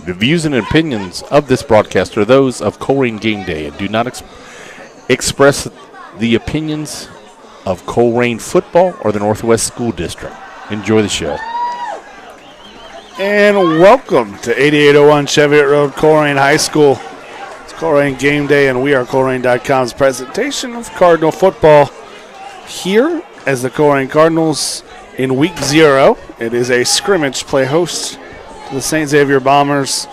The views and opinions of this broadcast are those of Colerain Game Day and do not express the opinions of Colerain football or the Northwest School District. Enjoy the show. And welcome to 8801 Xavier Road, Colerain High School. It's Colerain Game Day, and we are Colerain.com's presentation of Cardinal football here as the Colerain Cardinals in Week 0. It is a scrimmage play host to the St. Xavier Bombers.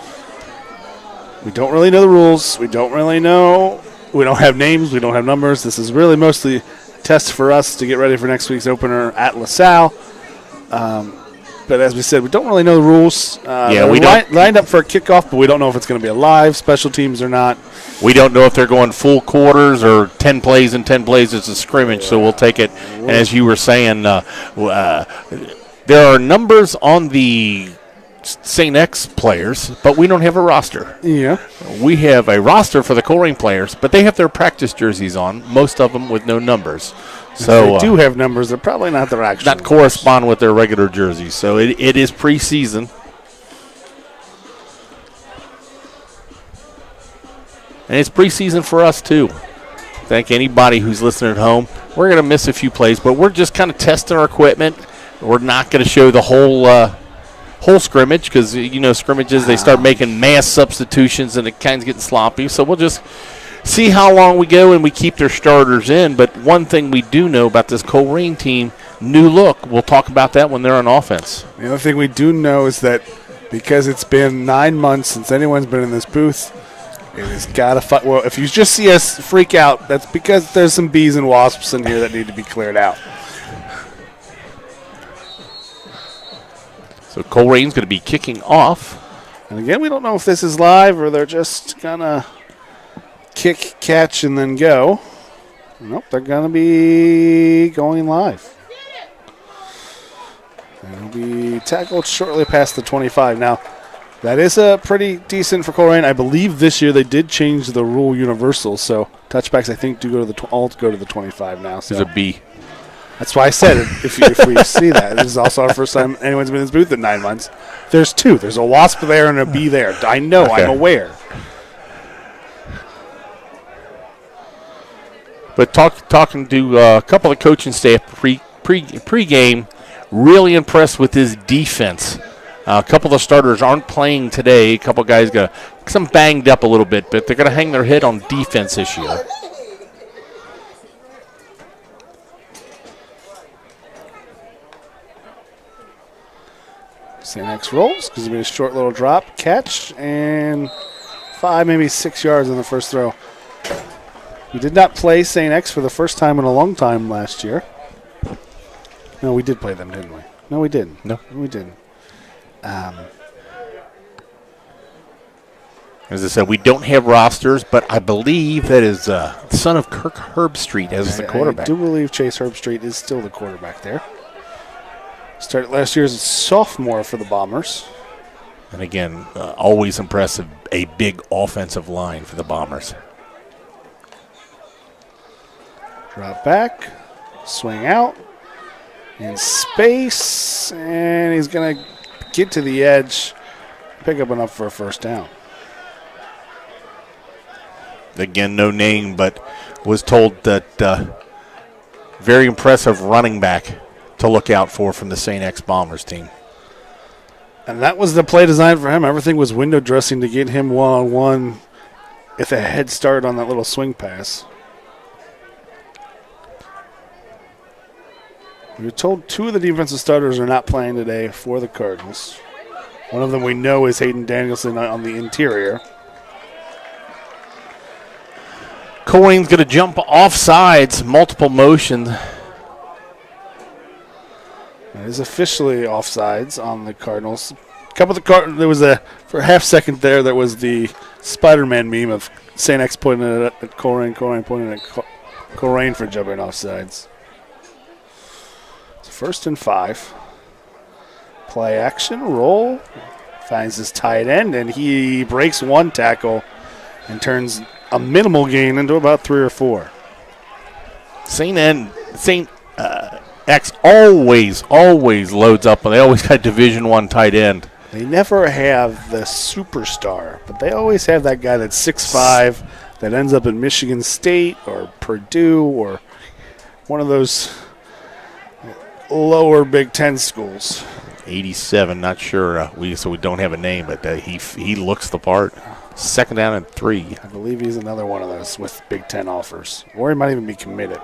We don't really know the rules. We don't have names. We don't have numbers. This is really mostly a test for us to get ready for next week's opener at LaSalle. But as we said, we don't really know the rules. We lined up for a kickoff, but we don't know if it's going to be a live special teams or not. We don't know if they're going full quarters or 10 plays and 10 plays. It's a scrimmage, so we'll take it. And as you were saying, there are numbers on the St. X players, but we don't have a roster. Yeah. We have a roster for the Colerain players, but they have their practice jerseys on, most of them with no numbers. So they do have numbers. They're probably not their actual not correspond with their regular jerseys. So it is preseason. And it's preseason for us, too. Thank anybody who's listening at home. We're going to miss a few plays, but we're just kind of testing our equipment. We're not going to show the whole scrimmage because, scrimmages, they start making mass substitutions and it kind of getting sloppy. So we'll just see how long we go and we keep their starters in. But one thing we do know about this Colerain team, new look. We'll talk about that when they're on offense. The other thing we do know is that because it's been 9 months since anyone's been in this booth, it has got to fight. Well, if you just see us freak out, that's because there's some bees and wasps in here that need to be cleared out. So Colerain's going to be kicking off. And again, we don't know if this is live or they're just going to kick, catch, and then go. Nope, they're going to be going live. They'll be tackled shortly past the 25. Now, that is pretty decent for Colerain. I believe this year they did change the rule universal, so touchbacks I think do go to all go to the 25 now. So. There's a B. That's why I said it, if we see that. This is also our first time anyone's been in this booth in 9 months. There's two. There's a wasp there and a bee there. I know. Okay. I'm aware. But talking to a couple of coaching staff pre-game, really impressed with his defense. A couple of the starters aren't playing today. A couple of guys got some banged up a little bit, but they're going to hang their head on defense this year. St. X rolls because it'll be a short little drop, catch, and 5, maybe 6 yards on the first throw. We did not play St. X for the first time in a long time last year. No, we did play them, didn't we? No, we didn't. No, we didn't. As I said, we don't have rosters, but I believe that is the son of Kirk Herbstreit as the quarterback. I do believe Chase Herbstreit is still the quarterback there. Started last year as a sophomore for the Bombers. And again, always impressive, a big offensive line for the Bombers. Drop back, swing out, in space, and he's going to get to the edge, pick up enough for a first down. Again, no name, but was told that very impressive running back to look out for from the St. X Bombers team. And that was the play design for him. Everything was window dressing to get him one-on-one with a head start on that little swing pass. We were told 2 of the defensive starters are not playing today for the Cardinals. One of them we know is Hayden Danielson on the interior. Colerain's going to jump off sides, multiple motion. It is officially offsides on the Cardinals. There was for a half second there was the Spider-Man meme of St. X pointing it at Colerain pointing at Colerain for jumping offsides. It's 1st and 5. Play action, roll. Finds his tight end, and he breaks one tackle and turns a minimal gain into about 3 or 4. St. X always loads up. They always got Division I tight end. They never have the superstar, but they always have that guy that's 6'5", that ends up in Michigan State or Purdue or one of those lower Big Ten schools. 87, not sure. So we don't have a name, but he looks the part. 2nd down and 3. I believe he's another one of those with Big Ten offers, or he might even be committed.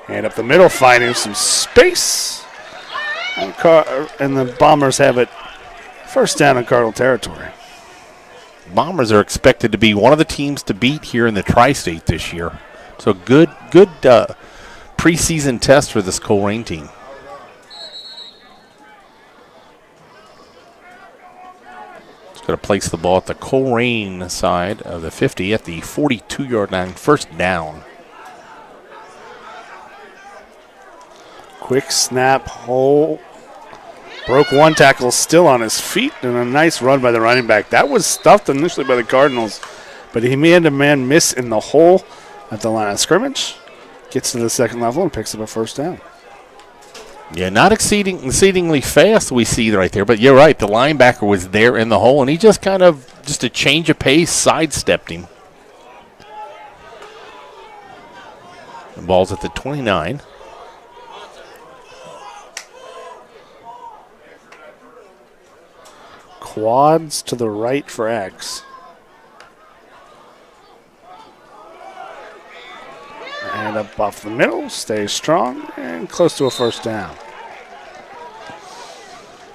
And up the middle, finding some space, and the Bombers have it 1st down in Cardinal territory. Bombers are expected to be one of the teams to beat here in the Tri-State this year. So good preseason test for this Colerain team. Just going to place the ball at the Colerain side of the 50 at the 42-yard line, 1st down. Quick snap, hole. Broke one tackle, still on his feet, and a nice run by the running back. That was stuffed initially by the Cardinals, but he made a man miss in the hole at the line of scrimmage. Gets to the 2nd level and picks up a 1st down. Yeah, not exceedingly fast we see right there, but you're right. The linebacker was there in the hole, and he just just a change of pace, sidestepped him. The ball's at the 29. Quads to the right for X. And up off the middle, stays strong, and close to a 1st down.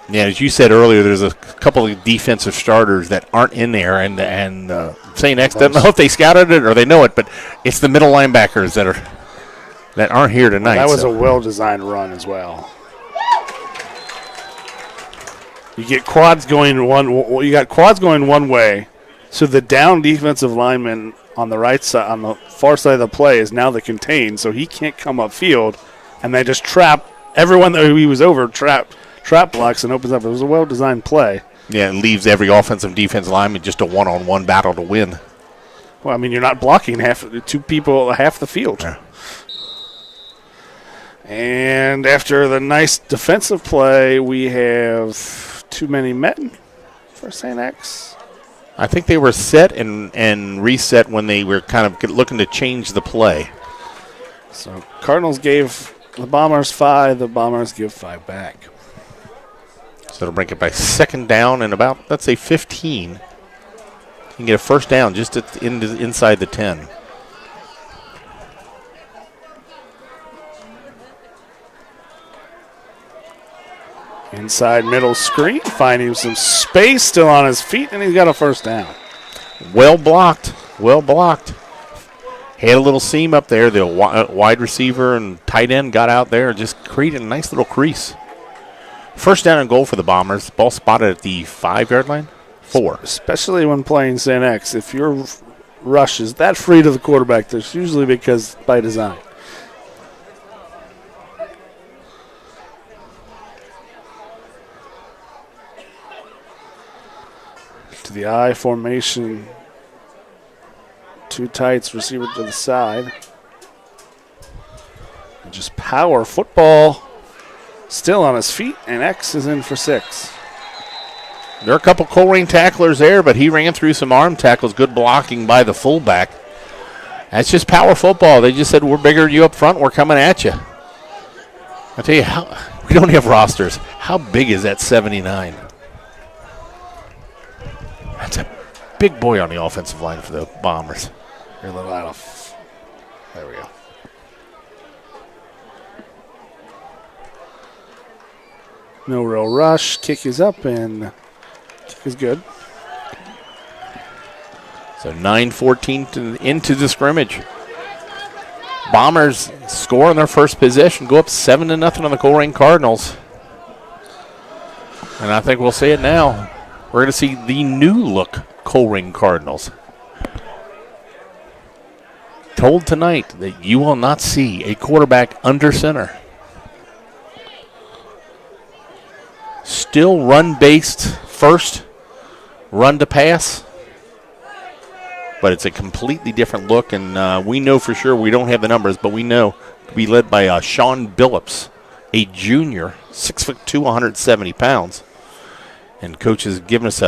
Yeah, as you said earlier, there's a couple of defensive starters that aren't in there, and St. X doesn't know if they scouted it or they know it, but it's the middle linebackers that aren't here tonight. Well, that was a well-designed run as well. You get quads going one way, so the down defensive lineman on the right side, on the far side of the play, is now the contained, so he can't come upfield, and they just trap everyone that he was over. Trap blocks and opens up. It was a well-designed play. Yeah, it leaves every offensive and defensive lineman just a one-on-one battle to win. Well, I mean, you're not blocking two people half the field. Yeah. And after the nice defensive play, we have too many men for St. X. I think they were set and reset when they were kind of looking to change the play. So Cardinals gave the Bombers 5. The Bombers give 5 back. So it'll bring it by 2nd down and about, let's say, 15. You can get a 1st down just inside the 10. Inside middle screen, finding some space, still on his feet, and he's got a 1st down. Well blocked. Had a little seam up there. The wide receiver and tight end got out there and just created a nice little crease. 1st down and goal for the Bombers. Ball spotted at the 5-yard line. 4. Especially when playing St. X. If your rush is that free to the quarterback, that's usually because by design. To the I formation. 2 tights, receiver to the side. And just power football. Still on his feet, and X is in for 6. There are a couple Colerain tacklers there, but he ran through some arm tackles. Good blocking by the fullback. That's just power football. They just said, we're bigger than you up front. We're coming at you. I tell you, we don't have rosters. How big is that 79? That's a big boy on the offensive line for the Bombers. You're a little out of. There we go. No real rush. Kick is up, and kick is good. So 9:14 into the scrimmage. Bombers score on their first possession, go up 7-0 on the Colerain Cardinals. And I think we'll see it now. We're going to see the new-look Colerain Cardinals. Told tonight that you will not see a quarterback under center. Still run-based first, run to pass. But it's a completely different look, and we know for sure, we don't have the numbers, but we know to be led by Sean Billups, a junior, 6'2", 170 pounds. And Coach has given us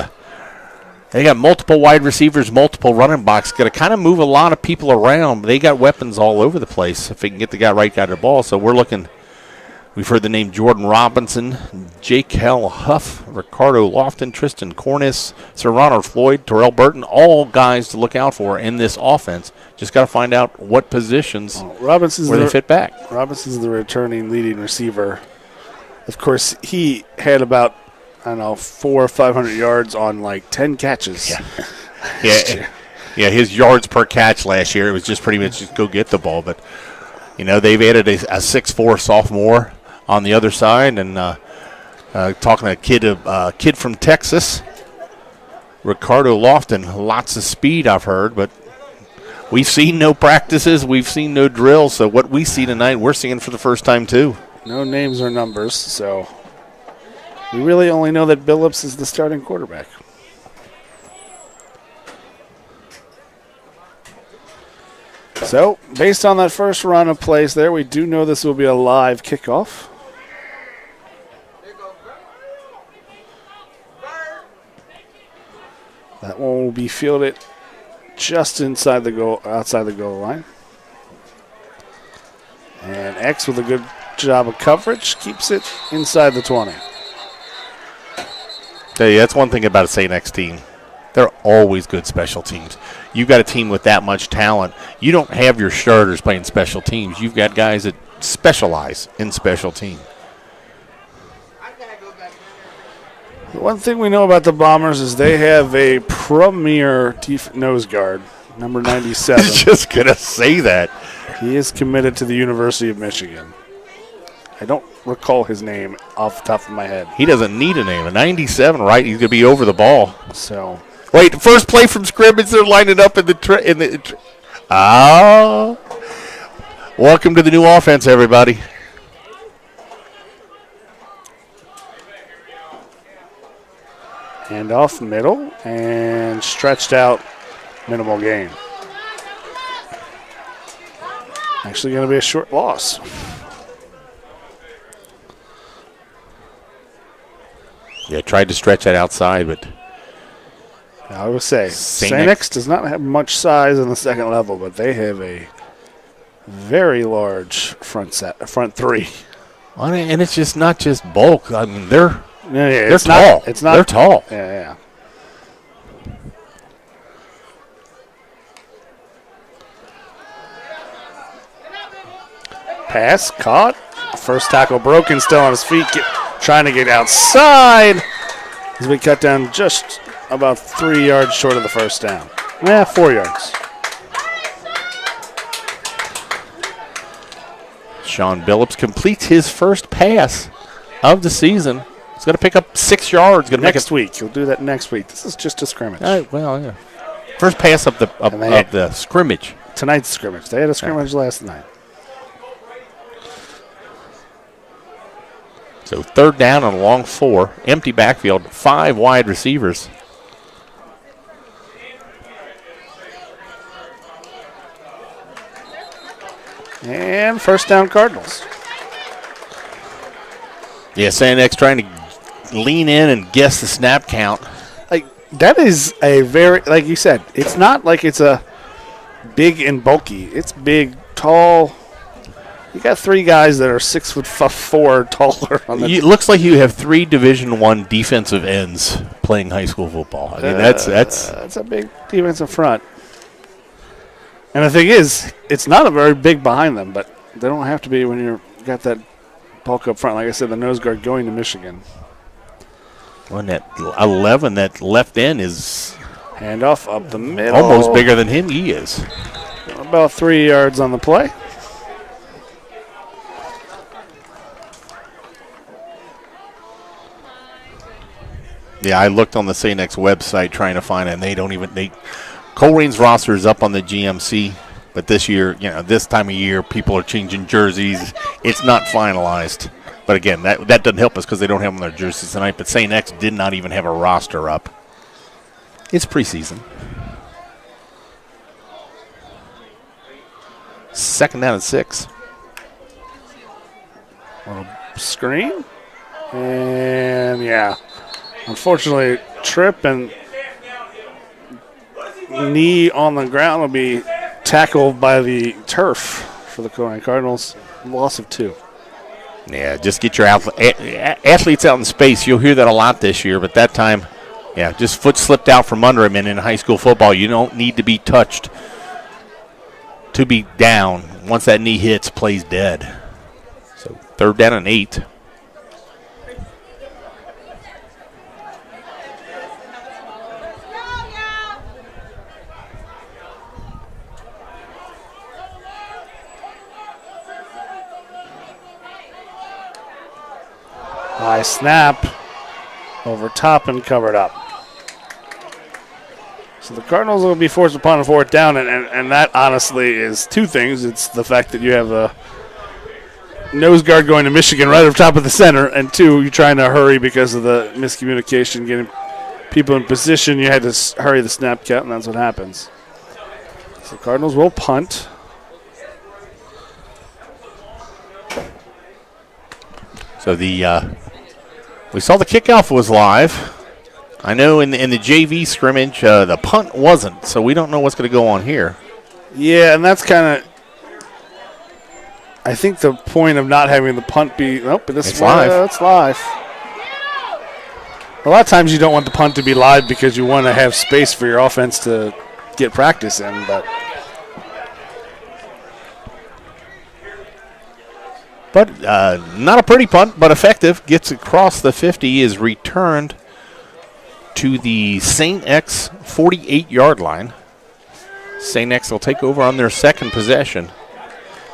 they got multiple wide receivers, multiple running backs. Got to kind of move a lot of people around. They got weapons all over the place if they can get the right guy to the ball. So we're looking. We've heard the name Jordan Robinson, Jake Hell Huff, Ricardo Lofton, Tristan Cornish, Serrano Floyd, Terrell Burton, all guys to look out for in this offense. Just got to find out what positions where they fit back. Robinson's the returning leading receiver. Of course, he had about, 400 or 500 yards on like 10 catches. Yeah, his yards per catch last year, it was just pretty much just go get the ball. But, they've added a 6'4" sophomore on the other side. And talking to a kid from Texas, Ricardo Lofton, lots of speed I've heard. But we've seen no practices. We've seen no drills. So what we see tonight, we're seeing for the first time too. No names or numbers, so we really only know that Billups is the starting quarterback. So, based on that first run of plays there, we do know this will be a live kickoff. That one will be fielded just outside the goal line. And X with a good job of coverage keeps it inside the 20. That's one thing about a St. X team. They're always good special teams. You've got a team with that much talent. You don't have your starters playing special teams. You've got guys that specialize in special teams. The one thing we know about the Bombers is they have a premier nose guard, number 97. I was just going to say that. He is committed to the University of Michigan. I don't recall his name off the top of my head. He doesn't need a name. A 97, right? He's going to be over the ball. So, wait, the first play from scrimmage, they're lining up in the welcome to the new offense, everybody. Hand off middle and stretched out, minimal gain. Actually going to be a short loss. Yeah, tried to stretch that outside, but I would say St. X does not have much size on the second level, but they have a very large front three. And it's just not just bulk. I mean, they're tall. They're tall. Yeah. Pass caught. First tackle broken. Still on his feet. Trying to get outside. As we cut down just about 3 yards short of the first down. 4 yards. Sean Billups completes his first pass of the season. He's going to pick up 6 yards. Next week. He'll do that next week. This is just a scrimmage. Yeah. First pass of the scrimmage. Tonight's scrimmage. They had a scrimmage last night. So third down on a long 4. Empty backfield. 5 wide receivers. And first down Cardinals. Yeah, St. X trying to lean in and guess the snap count. That is a very, like you said, it's not like it's a big and bulky. It's big, tall. You got 3 guys that are 6'4" taller. It looks like you have 3 Division I defensive ends playing high school football. I mean, that's a big defensive front. And the thing is, it's not a very big behind them, but they don't have to be when you got that bulk up front. Like I said, the nose guard going to Michigan. Well, that 11, that left end is handoff up the middle. Almost bigger than him. He is. About 3 yards on the play. Yeah, I looked on the St. X website trying to find it, and Colerain's roster is up on the GMC, but this year, this time of year, people are changing jerseys. It's not finalized. But again, that doesn't help us because they don't have them on their jerseys tonight, but St. X did not even have a roster up. It's preseason. Second down and 6. Little screen. And, Unfortunately, trip and knee on the ground will be tackled by the turf for the Colerain Cardinals. Loss of 2. Yeah, just get your athletes out in space. You'll hear that a lot this year, but that time, yeah, just foot slipped out from under him. And in high school football, you don't need to be touched to be down. Once that knee hits, play's dead. So 3rd down and 8. High snap over top and covered up. So the Cardinals will be forced upon a 4th down, and that honestly is 2 things. It's the fact that you have a nose guard going to Michigan right up top of the center, and 2, you're trying to hurry because of the miscommunication, getting people in position. You had to hurry the snap count, and that's what happens. So the Cardinals will punt. So we saw the kickoff was live. I know in the JV scrimmage, the punt wasn't, so we don't know what's going to go on here. Yeah, and that's kind of, I think the point of not having the punt be, nope, it's live. It's live. A lot of times you don't want the punt to be live because you want to have space for your offense to get practice in, but not a pretty punt, but effective. Gets across the 50, is returned to the St. X 48-yard line. St. X will take over on their 2nd possession.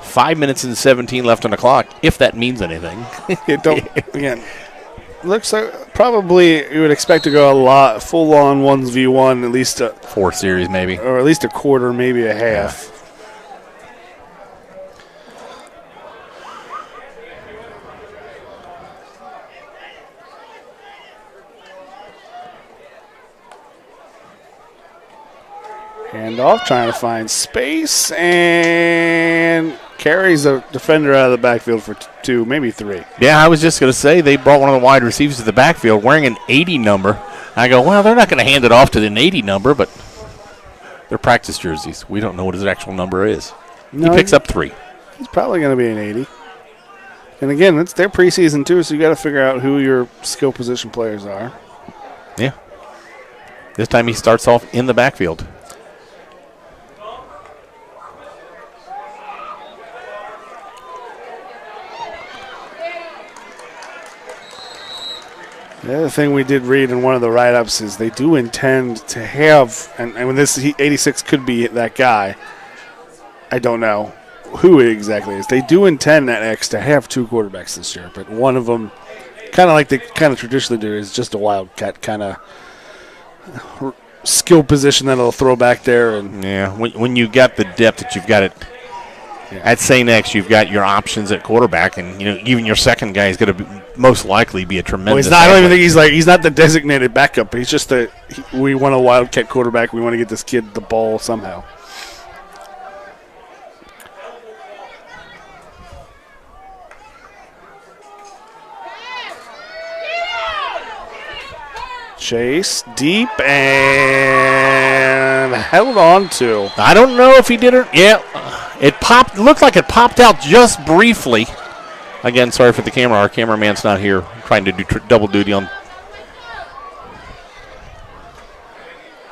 5 minutes and 17 left on the clock, if that means anything. Again, looks like probably you would expect to go a lot full-on 1v1, at least 4 series maybe. Or at least a quarter, maybe a half. Yeah. Handoff, trying to find space, and carries a defender out of the backfield for 2, maybe 3. Yeah, I was just going to say they brought one of the wide receivers to the backfield wearing an 80 number. I go, well, they're not going to hand it off to an 80 number, but they're practice jerseys. We don't know what his actual number is. No, he picks up 3. He's probably going to be an 80. And again, it's their preseason too, so you got to figure out who your skill position players are. Yeah. This time he starts off in the backfield. The other thing we did read in one of the write-ups is they do intend to have, and when this 86 could be that guy, I don't know who it exactly is. They do intend at X to have 2 quarterbacks this year, but one of them, kind of like they kind of traditionally do, is just a wildcat kind of skill position that they'll throw back there. And yeah, when you got the depth that you've got it. Yeah. At St. X, you've got your options at quarterback, and even your second guy is going to most likely be a tremendous. Well, I don't even think he's not the designated backup, but he's just we want a wildcat quarterback. We want to get this kid the ball somehow. Chase deep and held on to. I don't know if he did it. Yeah. It popped. Looked like it popped out just briefly. Again, sorry for the camera. Our cameraman's not here, trying to do double duty on.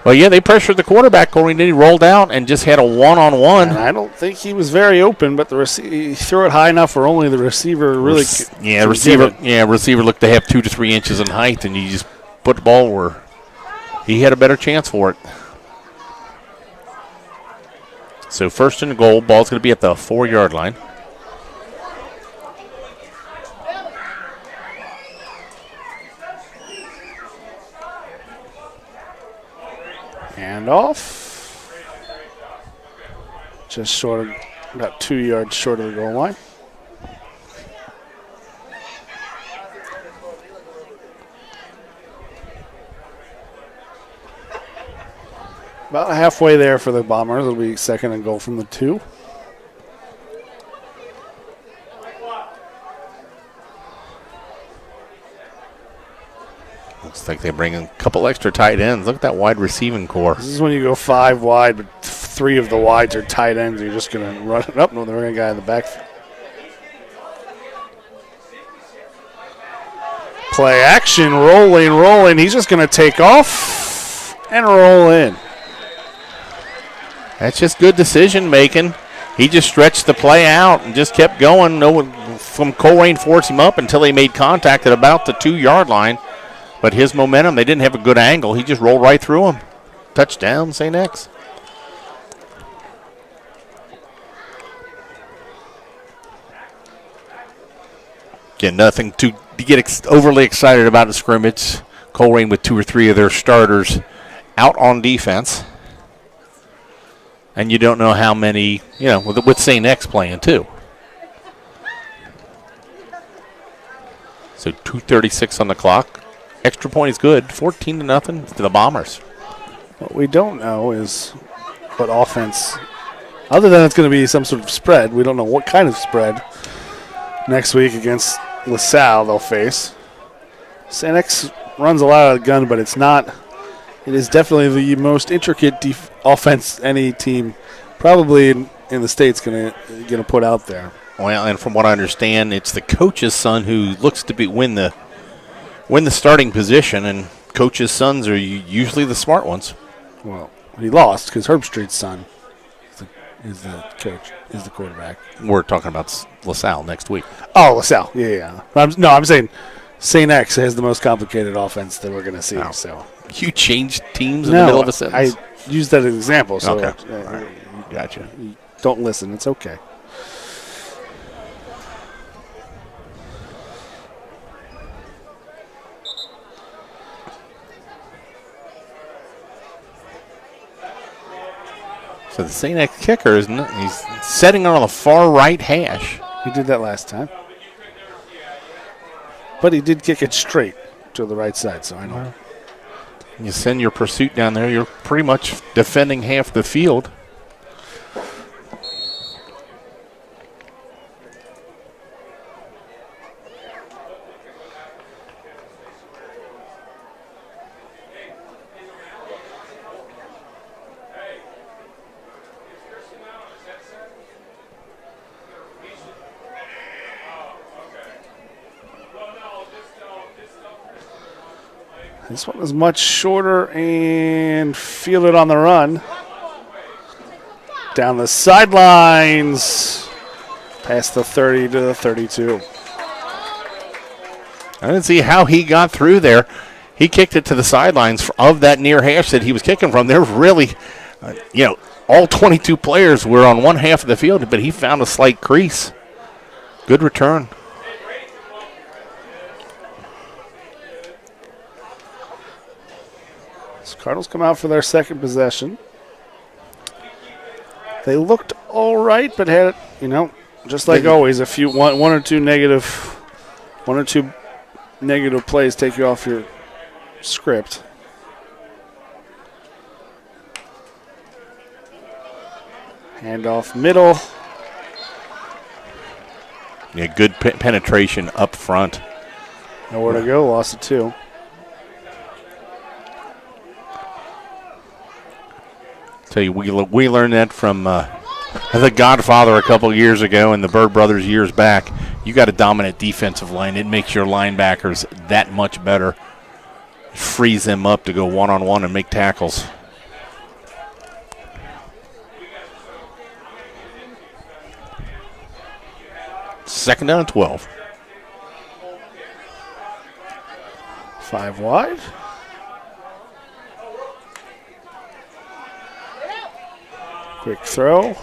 Well, yeah, they pressured the quarterback, Colerain. Then he rolled out and just had a one-on-one. And I don't think he was very open, but he threw it high enough for only the receiver really. Receiver looked to have 2 to 3 inches in height, and he just put the ball where he had a better chance for it. So 1st and goal, ball's going to be at the 4-yard line. Handoff. Just short of, about 2 yards short of the goal line. About halfway there for the Bombers. It'll be 2nd and goal from the 2. Looks Looks like they bring in a couple extra tight ends. Look at that wide receiving core. This is when you go 5 wide, but 3 of the wides are tight ends. You're just going to run it up. No, they're going to guy in the back. Play action, rolling. He's just going to take off and roll in. That's just good decision making. He just stretched the play out and just kept going. No one from Colerain forced him up until he made contact at about the 2-yard line. But his momentum, they didn't have a good angle. He just rolled right through him. Touchdown, St. X. Again, nothing to get overly excited about the scrimmage. Colerain with 2 or 3 of their starters out on defense. And you don't know how many, with St. X playing too. So 2:36 on the clock. Extra point is good. 14-0 to the Bombers. What we don't know is what offense, other than it's going to be some sort of spread, we don't know what kind of spread next week against LaSalle they'll face. St. X runs a lot of the gun, but it's not. It is definitely the most intricate offense any team probably in the state's going to put out there. Well, and from what I understand, it's the coach's son who looks to win the starting position, and coaches' sons are usually the smart ones. Well, he lost because Herbstreit's son is the coach, is the quarterback. We're talking about LaSalle next week. Oh, LaSalle, yeah. I'm saying St. X has the most complicated offense that we're going to see. Oh. So you changed teams in the middle of a sentence? I used that as an example. So okay. Right. Gotcha. Don't listen. It's okay. So the St. X kicker he's setting on the far right hash. He did that last time. But he did kick it straight to the right side, so I know. You send your pursuit down there, you're pretty much defending half the field. This one is much shorter and fielded on the run. Down the sidelines. Past the 30 to the 32. I didn't see how he got through there. He kicked it to the sidelines of that near hash that he was kicking from. There really, all 22 players were on one half of the field, but he found a slight crease. Good return. Cardinals come out for their second possession. They looked all right, but had, just like always, one or two negative plays take you off your script. Handoff middle. Yeah, good penetration up front. Nowhere to go. Lost it 2. Tell you, we learned that from The Godfather a couple years ago and the Bird Brothers years back. You got a dominant defensive line. It makes your linebackers that much better. Frees them up to go one-on-one and make tackles. Second down and 12. 5 wide. Quick throw.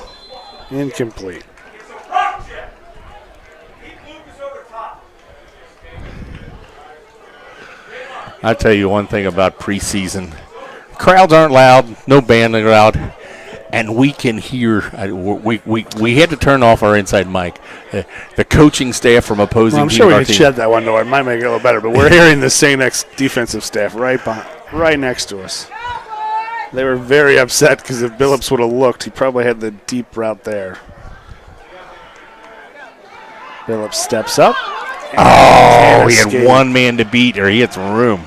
Incomplete. I'll tell you one thing about preseason. Crowds aren't loud, no band loud, and we can hear. We had to turn off our inside mic. The coaching staff from opposing I'm sure we can shed that one door. It might make it a little better, but we're hearing the St. X defensive staff right next to us. They were very upset because if Billups would have looked, he probably had the deep route there. Billups steps up. Oh, he had one man to beat, or he had some room.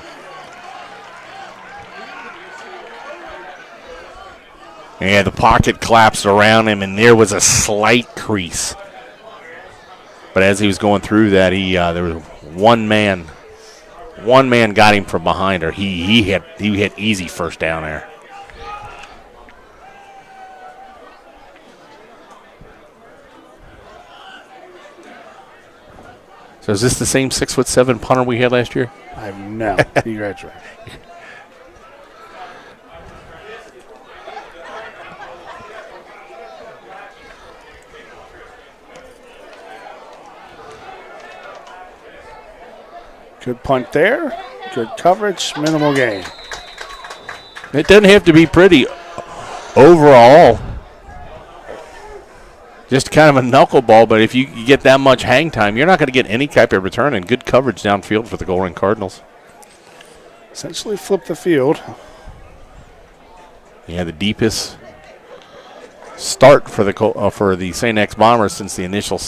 And the pocket collapsed around him, and there was a slight crease. But as he was going through that, there was one man got him from behind her. He hit easy first down there. So is this the same 6'7" punter we had last year? I have no. Congratulations. Good punt there. Good coverage. Minimal gain. It doesn't have to be pretty overall. Just kind of a knuckleball, but if you get that much hang time, you're not going to get any type of return, and good coverage downfield for the Colerain Cardinals. Essentially flip the field. Yeah, the deepest start for the St. X Bombers since the initial,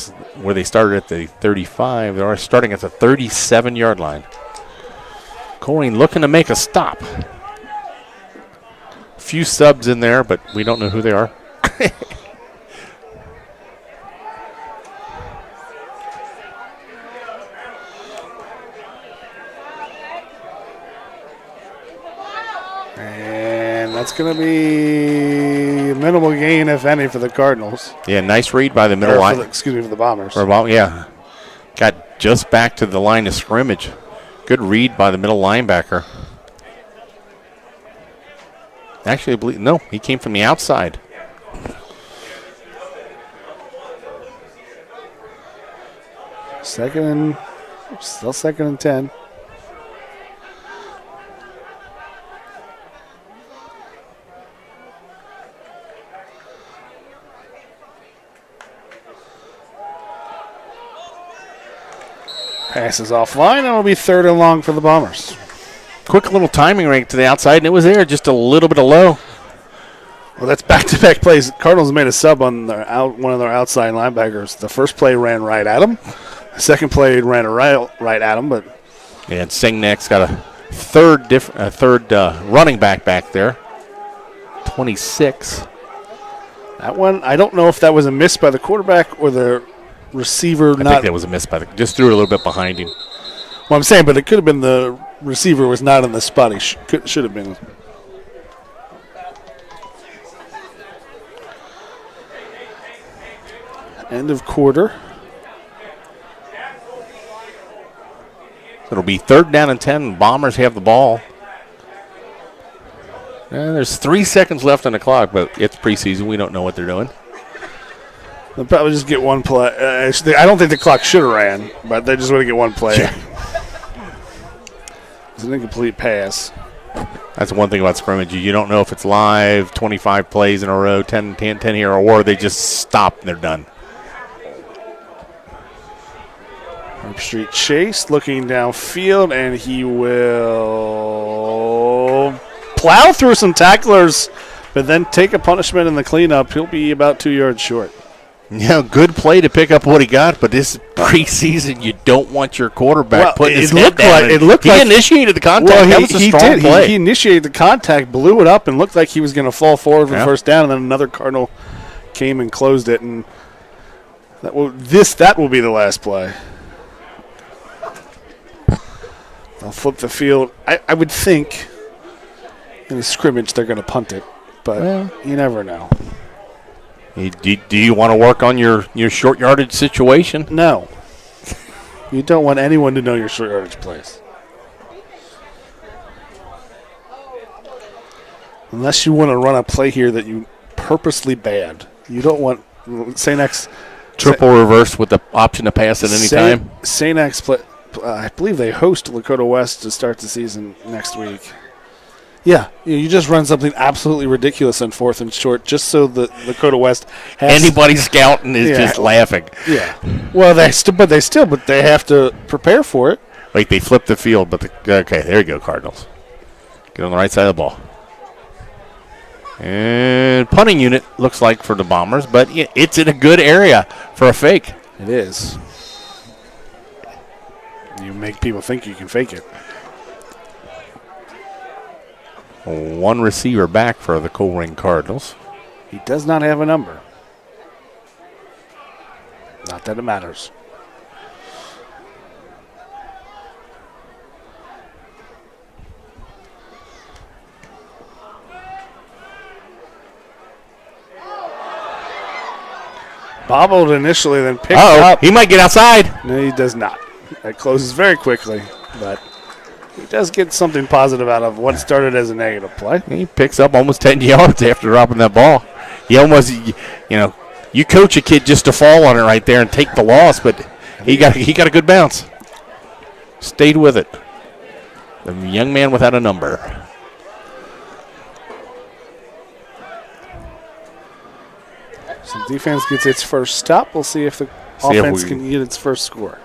where they started at the 35. They're starting at the 37-yard line. Colerain looking to make a stop. A few subs in there, but we don't know who they are. That's going to be minimal gain, if any, for the Cardinals. Yeah, nice read by the middle line. For the Bombers. Yeah. Got just back to the line of scrimmage. Good read by the middle linebacker. Actually, I believe, no, he came from the outside. Still second and 10. Passes offline, and it'll be 3rd and long for the Bombers. Quick little timing rank to the outside, and it was there, just a little bit of low. Well, that's back-to-back plays. Cardinals made a sub on one of their outside linebackers. The first play ran right at him. The second play ran right at him, but yeah, and Singnek's got a third running back there. 26. That one, I don't know if that was a miss by the quarterback or the receiver. I think that was a miss just threw it a little bit behind him. Well, I'm saying, but it could have been the receiver was not in the spot he should have been. End of quarter. So it'll be 3rd down and 10. Bombers have the ball. And there's 3 seconds left on the clock, but it's preseason. We don't know what they're doing. They'll probably just get one play. I don't think the clock should have ran, but they just want to get one play. Yeah. It's an incomplete pass. That's one thing about scrimmage. You don't know if it's live, 25 plays in a row, 10 here, or they just stop and they're done. Herb Street Chase looking downfield, and he will plow through some tacklers, but then take a punishment in the cleanup. He'll be about 2 yards short. Yeah, good play to pick up what he got, but this is preseason. You don't want your quarterback putting his head down. He initiated the contact. Well, that was a strong play. He initiated the contact, blew it up, and looked like he was going to fall forward for the first down, and then another Cardinal came and closed it, and that will be the last play. They'll flip the field. I would think in a scrimmage they're going to punt it, but you never know. Do you want to work on your short yardage situation? No. You don't want anyone to know your short yardage plays. Unless you want to run a play here that you purposely bad. You don't want St. X. Triple reverse with the option to pass at any time. St. X, I believe they host Lakota West to start the season next week. Yeah, you just run something absolutely ridiculous on 4th and short just so the Lakota West has... Anybody scouting is just laughing. Yeah. Well, they have to prepare for it. Wait, they flipped the field, but okay, there you go, Cardinals. Get on the right side of the ball. And punting unit looks like for the Bombers, but it's in a good area for a fake. It is. You make people think you can fake it. One receiver back for the Colerain Cardinals. He does not have a number. Not that it matters. Bobbled initially, then picked up. He might get outside. No, he does not. That closes very quickly, but he does get something positive out of what started as a negative play. He picks up almost 10 yards after dropping that ball. He almost, you coach a kid just to fall on it right there and take the loss, but he got a good bounce. Stayed with it. The young man without a number. So defense gets its first stop. We'll see if the offense can get its first score.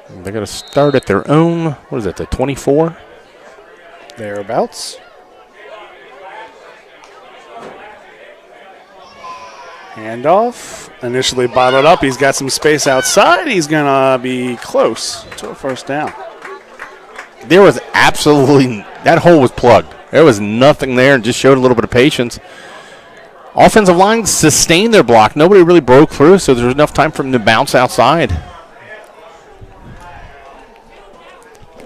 They're going to start at their own, what is it, the 24? Thereabouts. Handoff. Initially bottled up. He's got some space outside. He's going to be close to a first down. There was absolutely, that hole was plugged. There was nothing there and just showed a little bit of patience. Offensive line sustained their block. Nobody really broke through, so there was enough time for him to bounce outside.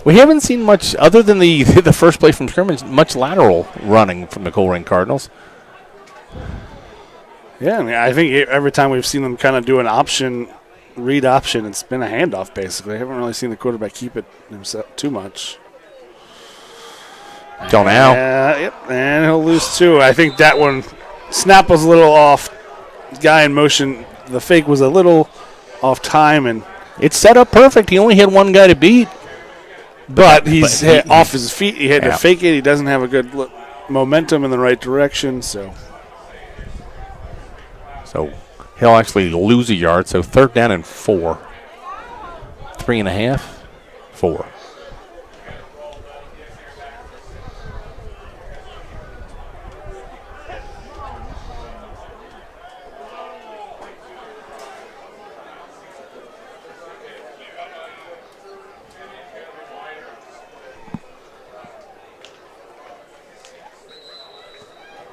We haven't seen much, other than the first play from scrimmage, much lateral running from the Colerain Cardinals. Yeah, I mean, I think every time we've seen them kind of do an option, read option, it's been a handoff basically. I haven't really seen the quarterback keep it himself too much. Till now. Yep, and he'll lose two. I think that one, snap was a little off. Guy in motion, the fake was a little off time, and it's set up perfect. He only had one guy to beat. But he's off his feet. He had to fake it. He doesn't have a good momentum in the right direction, so he'll actually lose a yard. So 3rd down and 4. 3.5, 4.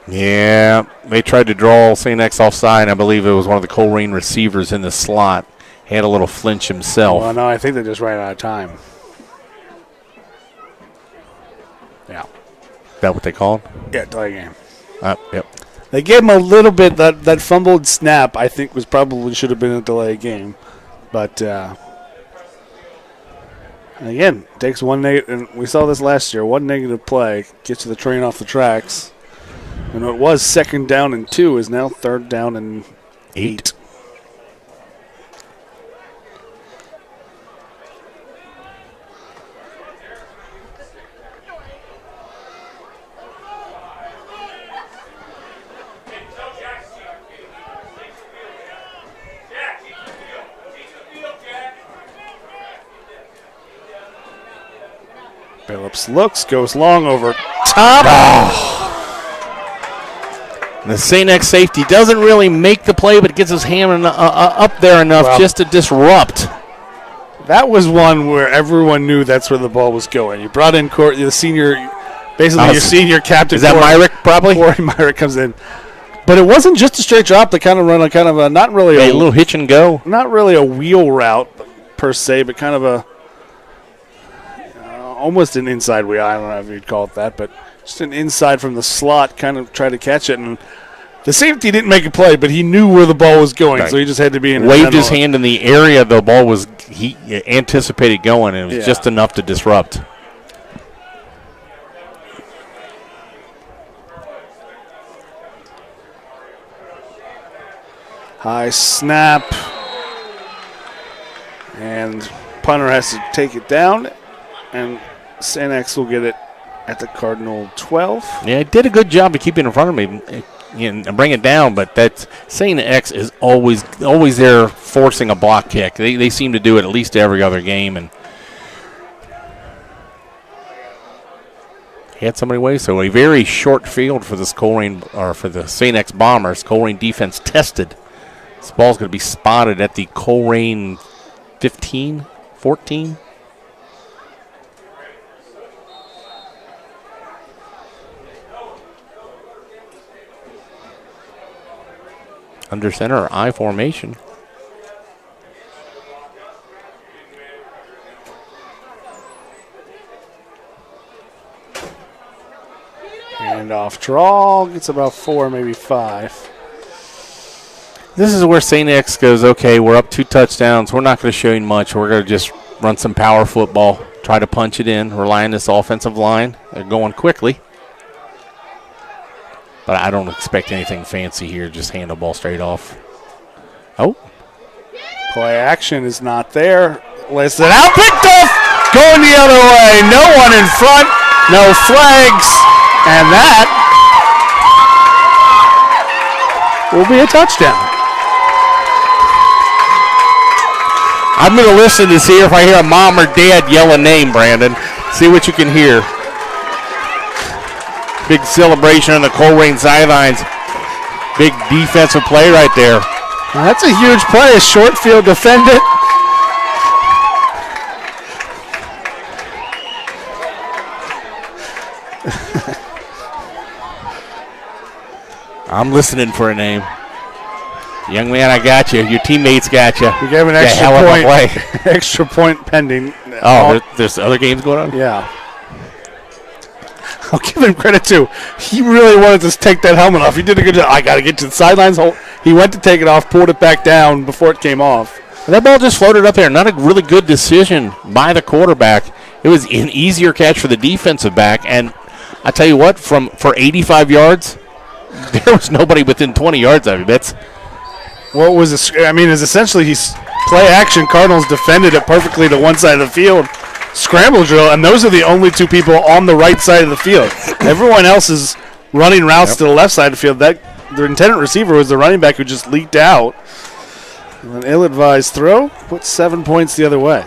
Yeah, they tried to draw St. X offside. I believe it was one of the Colerain receivers in the slot. Had a little flinch himself. Well, no, I think they just ran out of time. Yeah. Is that what they called? Yeah, delay game. Yep. They gave him a little bit. That fumbled snap, I think, should have been a delay game. But, again, takes one negative. And we saw this last year. One negative play gets the train off the tracks. And it was 2nd down and 2 is now 3rd down and 8. Phillips looks, goes long over top. Oh. The St. X safety doesn't really make the play, but gets his hand up there enough just to disrupt. That was one where everyone knew that's where the ball was going. You brought in the senior, basically your senior captain. Is that Myrick probably? Corey Myrick comes in. But it wasn't just a straight drop. They kind of run a not really a little hitch and go. Not really a wheel route per se, but kind of a almost an inside wheel. I don't know if you'd call it that, but just an inside from the slot, kind of try to catch it. And the safety didn't make a play, but he knew where the ball was going, so he just had to be in. Waved his hand in the area the ball was. He anticipated going, and it was just enough to disrupt. High snap, and punter has to take it down, and St. X will get it at the Cardinal 12. Yeah, he did a good job of keeping in front of me and bring it down, but that St. X is always there forcing a block kick. They seem to do it at least every other game, and he had somebody away. So a very short field for this Colerain, or for the St. X Bombers. Colerain defense tested. This ball's going to be spotted at the Colerain 15, 14. under center, I formation. And off draw, gets about 4, maybe 5. This is where St. X goes, okay, we're up 2 touchdowns. We're not going to show you much. We're going to just run some power football, try to punch it in, rely on this offensive line. They're going quickly. But I don't expect anything fancy here. Just hand the ball straight off. Oh. Play action is not there. Listen out, picked off, going the other way. No one in front, no flags, and that will be a touchdown. I'm going to listen to see if I hear a mom or dad yell a name, Brandon. See what you can hear. Big celebration on the Colerain sidelines. Big defensive play right there. Well, that's a huge play. A short field defend it. I'm listening for a name. Young man, I got you. Your teammates got you. We gave an extra point. Extra point pending. Oh, there's other games going on? Yeah. I'll give him credit, too. He really wanted to take that helmet off. He did a good job. I got to get to the sidelines. He went to take it off, pulled it back down before it came off. And that ball just floated up there. Not a really good decision by the quarterback. It was an easier catch for the defensive back. And I tell you what, for 85 yards, there was nobody within 20 yards of him. That's what was is essentially he's play action. Cardinals defended it perfectly to one side of the field. Scramble drill, and those are the only 2 people on the right side of the field. Everyone else is running routes to the left side of the field. The intended receiver was the running back who just leaked out. An ill-advised throw puts 7 points the other way.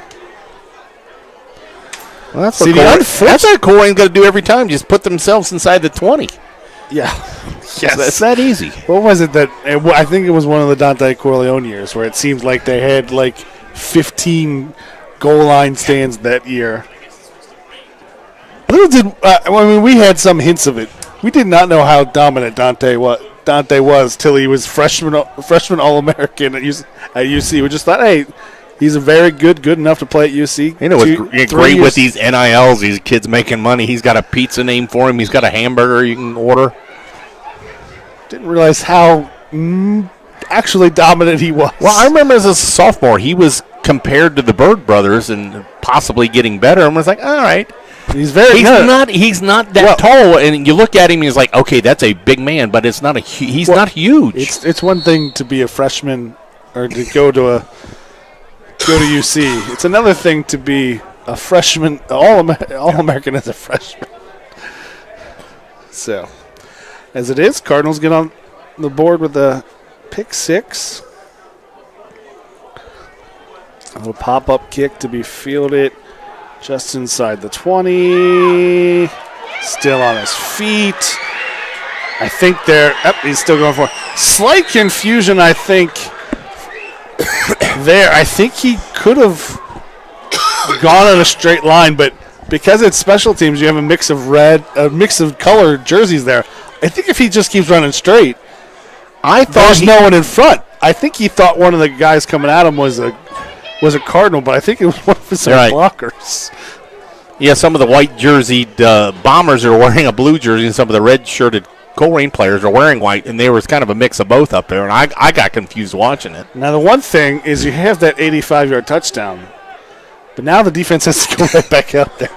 Well, that's what Colerain's got to do every time. Just put themselves inside the 20. Yeah. Yes. It's that easy. What was it that I think it was one of the Dante Corleone years where it seemed like they had like 15 goal line stands that year. We had some hints of it. We did not know how dominant Dante was till he was freshman All-American at UC. We just thought, hey, he's a very good enough to play at UC. You know what's great with these NILs, these kids making money. He's got a pizza named for him. He's got a hamburger you can order. Didn't realize how actually dominant he was. Well, I remember as a sophomore, he was compared to the Bird brothers and possibly getting better. And was like, all right. He's very good. He's not that tall, and you look at him, he's like, okay, that's a big man, but it's not he's not huge. It's one thing to be a freshman or to go to UC. It's another thing to be a freshman, All-American as a freshman. So, as it is, Cardinals get on the board with a pick 6. A little pop-up kick to be fielded just inside the 20. Still on his feet. I think he's still going for it. Slight confusion, I think, there. I think he could have gone on a straight line, but because it's special teams, you have a mix of colored jerseys there. I think if he just keeps running straight, there's no one in front. I think he thought one of the guys coming at him was a Cardinal, but I think it was one of his blockers. Yeah, some of the white jerseyed Bombers are wearing a blue jersey, and some of the red-shirted Colerain players are wearing white, and there was kind of a mix of both up there, and I got confused watching it. Now, the one thing is you have that 85-yard touchdown, but now the defense has to go right back out there.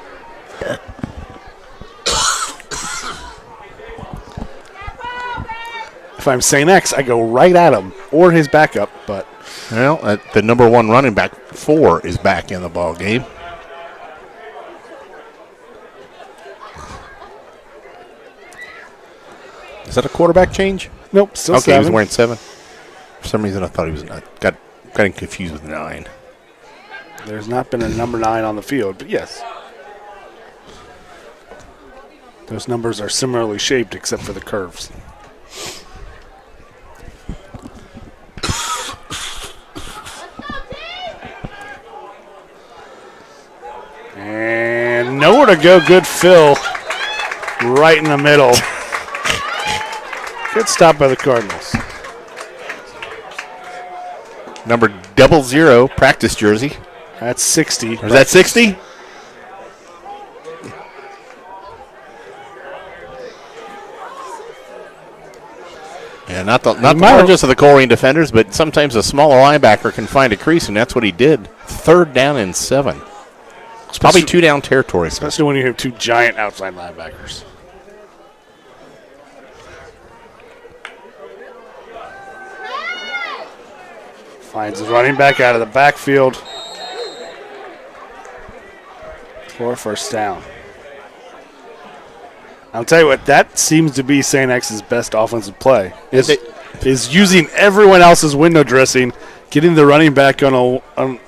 If I'm St. X, I go right at him or his backup, but... Well, the number 1 running back, 4, is back in the ball game. Is that a quarterback change? Nope, still 7. Okay, he was wearing 7. For some reason, I thought he was not. Got confused with 9. There's not been a number 9 on the field, but yes. Those numbers are similarly shaped except for the curves. And nowhere to go. Good fill right in the middle. Good stop by the Cardinals. Number 00, practice jersey. That's 60. Is that 60? Yeah, not the largest of the Colerain defenders, but sometimes a smaller linebacker can find a crease, and that's what he did. 3rd down and 7. It's probably 2-down territory. Especially when you have 2 giant outside linebackers. Finds his running back out of the backfield for first down. I'll tell you what, that seems to be St. X's best offensive play. Is using everyone else's window dressing, getting the running back on the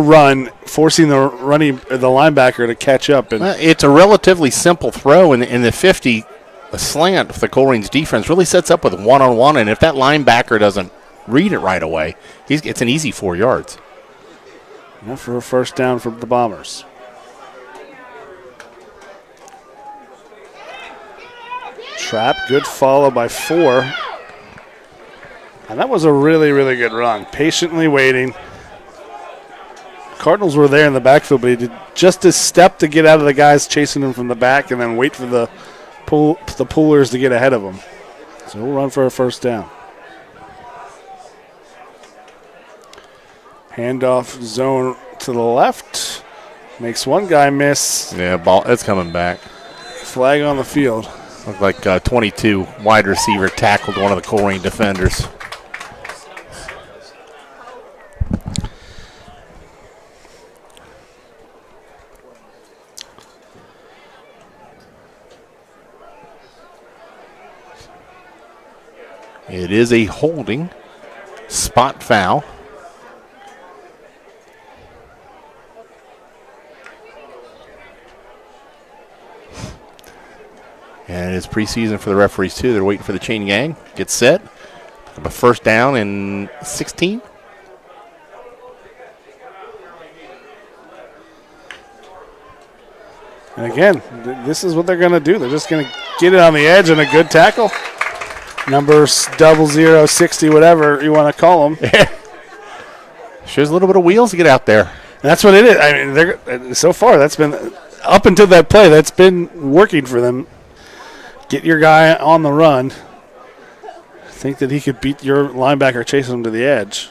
run, forcing the linebacker to catch up. And it's a relatively simple throw in the 50. A slant for the Colerain's defense really sets up with one-on-one, and if that linebacker doesn't read it right away, it's an easy 4 yards. Enough for a first down for the Bombers. Trap, good follow by 4. And that was a really, really good run. Patiently waiting. Cardinals were there in the backfield, but he did just a step to get out of the guys chasing him from the back and then wait for the pullers to get ahead of him. So we'll run for a first down. Handoff zone to the left. Makes one guy miss. Yeah, ball. It's coming back. Flag on the field. Looked like 22 wide receiver tackled one of the Colerain defenders. It is a holding spot foul. And it's preseason for the referees, too. They're waiting for the chain gang. Get set. A first down and 16. And again, this is what they're going to do. They're just going to get it on the edge and a good tackle. Numbers 00, 60, whatever you want to call them. Shows a little bit of wheels to get out there. And that's what it is. I mean, so far, that's been, up until that play, that's been working for them. Get your guy on the run. Think that he could beat your linebacker chasing him to the edge.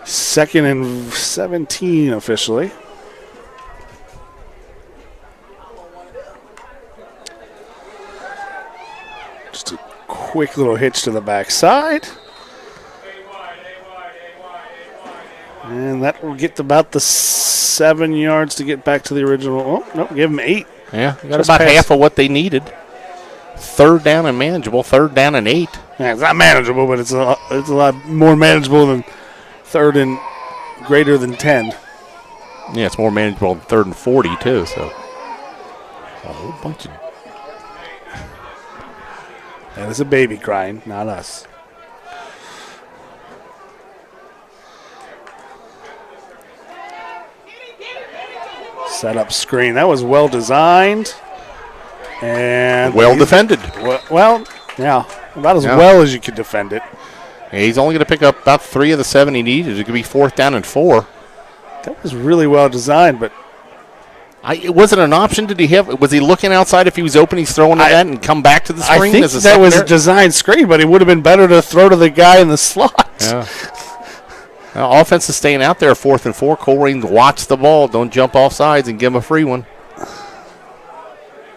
2nd and 17 officially. Just a quick little hitch to the backside. And that will get about the 7 yards to get back to the original. Oh, no, give them 8. Yeah, got about half of what they needed. 3rd down and manageable, 3rd down and 8. Yeah, it's not manageable, but it's a lot more manageable than 3rd and greater than 10. Yeah, it's more manageable than 3rd and 40, too. So a whole bunch of. That is a baby crying, not us. Set up screen. That was well designed. And well defended. Well, yeah, about as well as you could defend it. Yeah, he's only going to pick up about 3 of the 7 he needed. It could be 4th down and 4. That was really well designed, but was it an option? Did he have? Was he looking outside if he was open? He's throwing to that and come back to the screen. I think that was a designed screen, but it would have been better to throw to the guy in the slot. Yeah. Offense is staying out there, 4th and 4. Colerain, watch the ball. Don't jump off sides and give him a free one.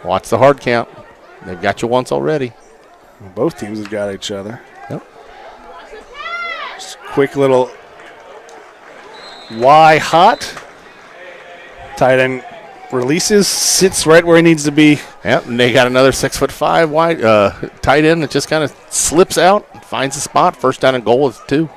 Watch the hard count. They've got you once already. Both teams have got each other. Yep. Just a quick little Y hot. Tight end releases, sits right where he needs to be. Yep, and they got another 6'5" wide tight end that just kind of slips out, finds a spot. First down and goal is 2.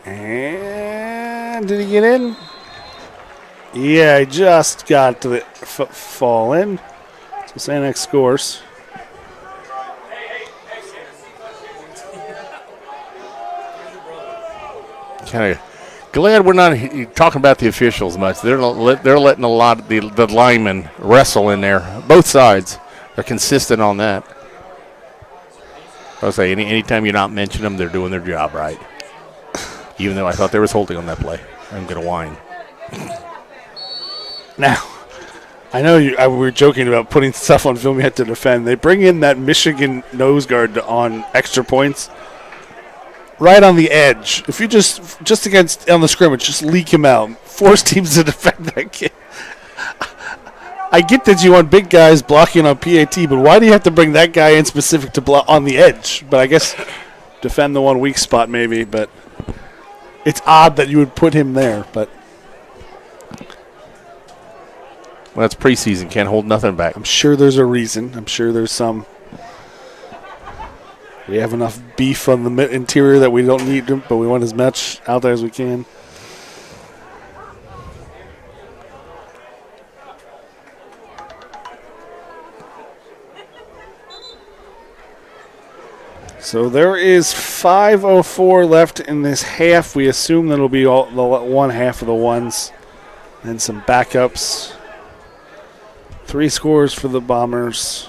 And did he get in? Yeah, he just got to the fall in. So St. X scores. Kind of Glad we're not talking about the officials much. They're letting a lot of the linemen wrestle in there. Both sides. They're consistent on that. I'll say anytime you're not mentioning them, they're doing their job right. Even though I thought there was holding on that play. I'm going to whine. Now, I know we were joking about putting stuff on film you had to defend. They bring in that Michigan nose guard on extra points right on the edge. If you just against on the scrimmage, just leak him out. Force teams to defend that kid. I get that you want big guys blocking on PAT, but why do you have to bring that guy in specific to block on the edge? But I guess defend the one weak spot maybe, but it's odd that you would put him there. But well, it's preseason. Can't hold nothing back. I'm sure there's a reason. I'm sure there's some. We have enough beef on the interior that we don't need to, but we want as much out there as we can. So there is 5:04 left in this half. We assume that'll be all the one half of the ones and some backups. 3 scores for the Bombers,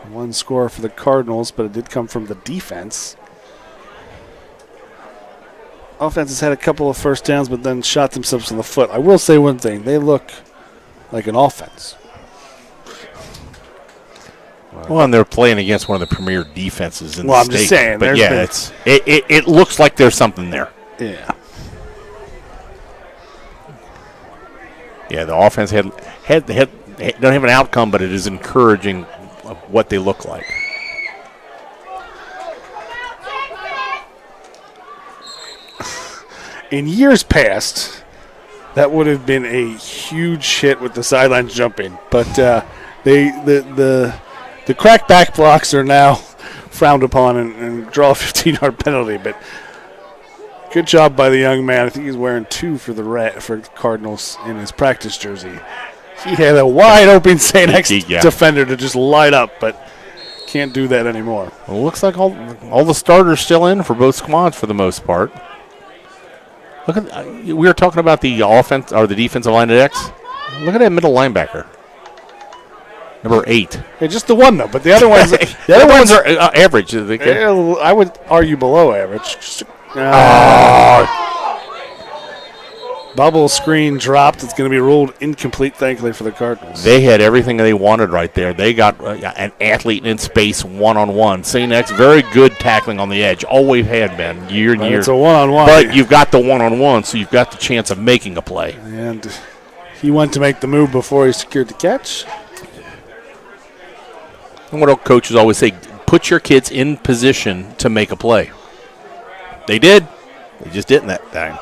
1 score for the Cardinals, but it did come from the defense. Offense has had a couple of first downs, but then shot themselves in the foot. I will say one thing. They look like an offense. Well, and they're playing against one of the premier defenses in the state. Well, I'm just saying. But yeah, it looks like there's something there. Yeah. Yeah, the offense don't have an outcome, but it is encouraging of what they look like. In years past, that would have been a huge hit with the sidelines jumping, but the crack back blocks are now frowned upon and draw a 15-yard penalty. But good job by the young man. I think he's wearing 2 for the Cardinals in his practice jersey. He had a wide open St. X defender to just light up, but can't do that anymore. Well, it looks like all the starters still in for both squads for the most part. Look at we were talking about the offense or the defensive line at X. Look at that middle linebacker. Number 8. Yeah, just the one, though. But the other ones, the other ones are average. I would argue below average. Bubble screen dropped. It's going to be ruled incomplete, thankfully, for the Cardinals. They had everything they wanted right there. They got an athlete in space one-on-one. St. X, very good tackling on the edge. Always had been, year and year. It's a one-on-one. But you've got the one-on-one, so you've got the chance of making a play. And he went to make the move before he secured the catch. And what coaches always say, put your kids in position to make a play. They did. They just didn't that time.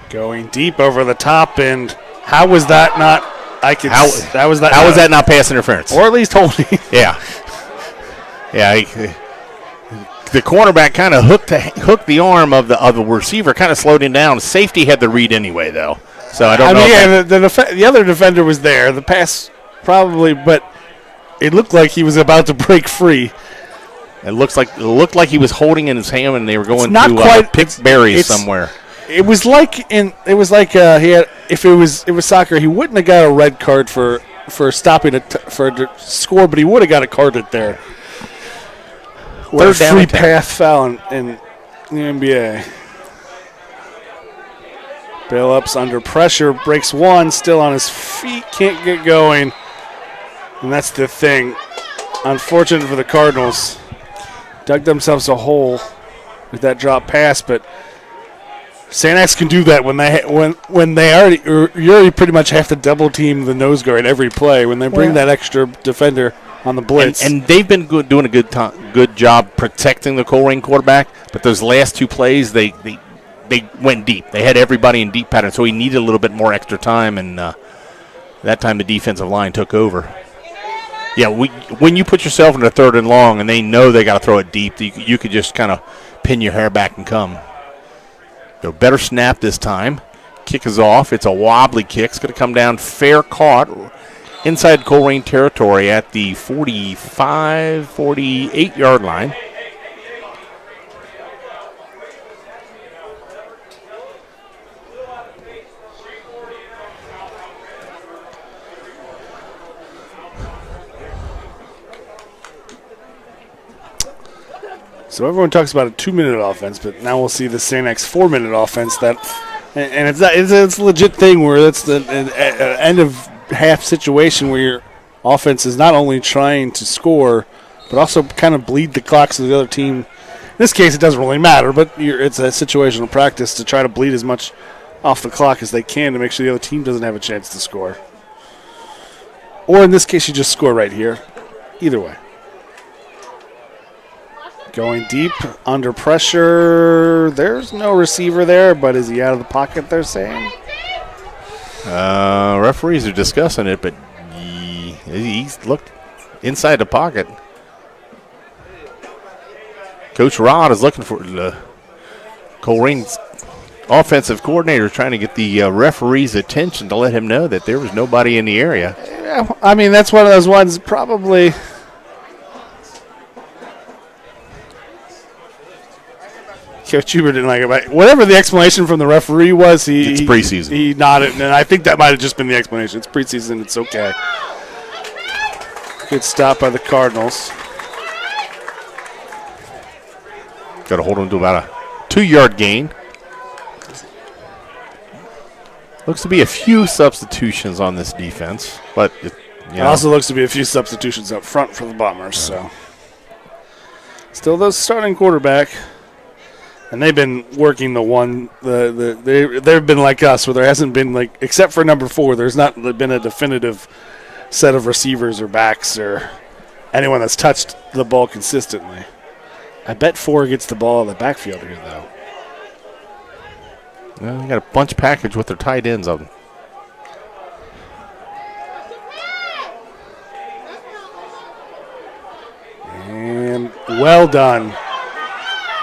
Going deep over the top, and how was that not? How was that not pass interference? Or at least holding. Yeah. The cornerback kind of hooked the arm of the receiver, kind of slowed him down. Safety had the read anyway, though. So I don't know. Yeah, the other defender was there. The pass probably, but it looked like he was about to break free. It looked like he was holding in his hand, and they were going to pick berries somewhere. It was like he had. If it was soccer, he wouldn't have got a red card for stopping for a score, but he would have got a card there. What a free path foul in the NBA. Billups under pressure, breaks one, still on his feet, can't get going. And that's the thing. Unfortunate for the Cardinals. Dug themselves a hole with that drop pass, but St. X can do that you already pretty much have to double team the nose guard every play when they bring that extra defender on the blitz. And they've been doing a good job protecting the Colerain quarterback, but those last 2 plays, they went deep. They had everybody in deep pattern, so he needed a little bit more extra time, and that time the defensive line took over. Yeah, when you put yourself in a 3rd and long and they know they got to throw it deep, you could just kind of pin your hair back and come. So better snap this time. Kick is off. It's a wobbly kick. It's going to come down fair caught. inside Colerain territory at the 45, 48-yard line. So everyone talks about a 2-minute offense, but now we'll see the St. X 4-minute offense. And it's a legit thing where it's the end of half situation where your offense is not only trying to score, but also kind of bleed the clock so the other team. In this case, it doesn't really matter, but it's a situational practice to try to bleed as much off the clock as they can to make sure the other team doesn't have a chance to score. Or in this case, you just score right here. Either way. Going deep, under pressure. There's no receiver there, but is he out of the pocket, they're saying? Referees are discussing it, but he's looked inside the pocket. Coach Rod is looking for the Colerain's offensive coordinator, trying to get the referee's attention to let him know that there was nobody in the area. Yeah, I mean, that's one of those ones probably. Coach Huber didn't like it. But whatever the explanation from the referee was, it's preseason. He nodded, and I think that might have just been the explanation. It's preseason. It's okay. Good stop by the Cardinals. Got to hold him to about a 2-yard gain. Looks to be a few substitutions on this defense, but it also looks to be a few substitutions up front for the Bombers. So still the starting quarterback. And they've been working they've been like us, where there hasn't been, except for number 4, there's not been a definitive set of receivers or backs or anyone that's touched the ball consistently. I bet 4 gets the ball in the backfield here, though. Well, they got a bunch package with their tight ends of them. And well done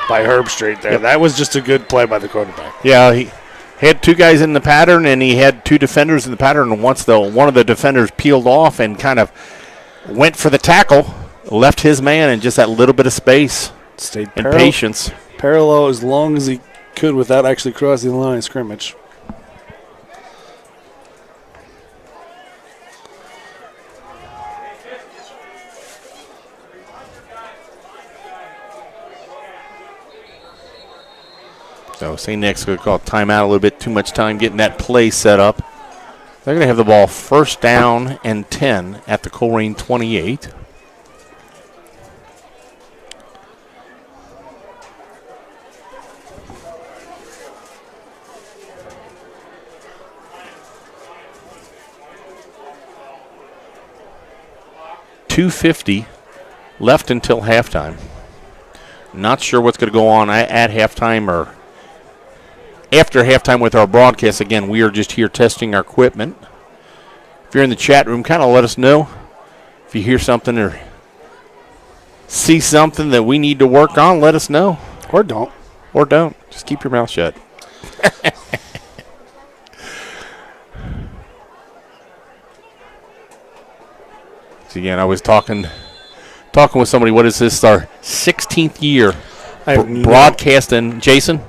by Herbstreit there. Yep. That was just a good play by the quarterback. Yeah, he had 2 guys in the pattern, and he had 2 defenders in the pattern. And once one of the defenders peeled off and kind of went for the tackle, left his man in just that little bit of space. Stayed and patience. Parallel as long as he could without actually crossing the line of scrimmage. So St. Nick's going to call timeout, a little bit too much time getting that play set up. They're going to have the ball first down and 10 at the Colerain 28. .250 left until halftime. Not sure what's going to go on at halftime or after halftime with our broadcast. Again, we are just here testing our equipment. If you're in the chat room, kind of let us know if you hear something or see something that we need to work on. Let us know. Or don't. Or don't. Just keep your mouth shut. So again, I was talking with somebody. What is this? Our 16th year broadcasting. Jason?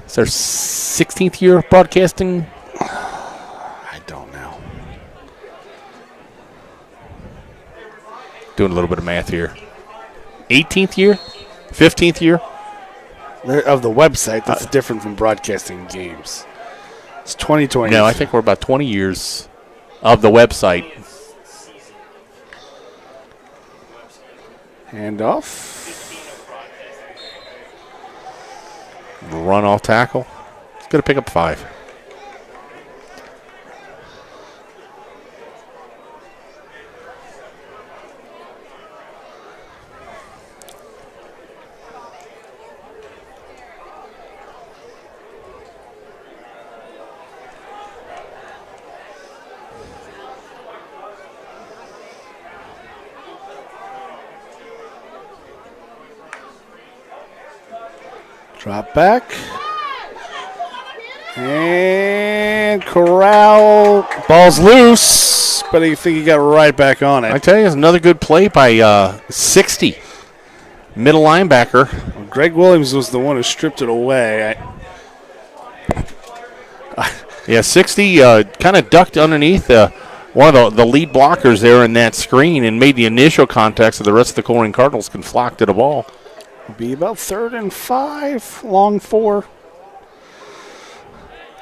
It's our 16th year broadcasting? I don't know. Doing a little bit of math here. 18th year? 15th year? Of the website, that's different from broadcasting games. It's 2020. No, I think we're about 20 years of the website. Handoff. Run off tackle. It's going to pick up 5. Drop back. And corral foul. Ball's loose, but I think he got right back on it. I tell you, it's another good play by 60. Middle linebacker. Well, Greg Williams was the one who stripped it away. Yeah, 60 kind of ducked underneath one of the lead blockers there in that screen and made the initial contact so the rest of the Colerain Cardinals can flock to the ball. It'll be about 3rd and 5, long 4.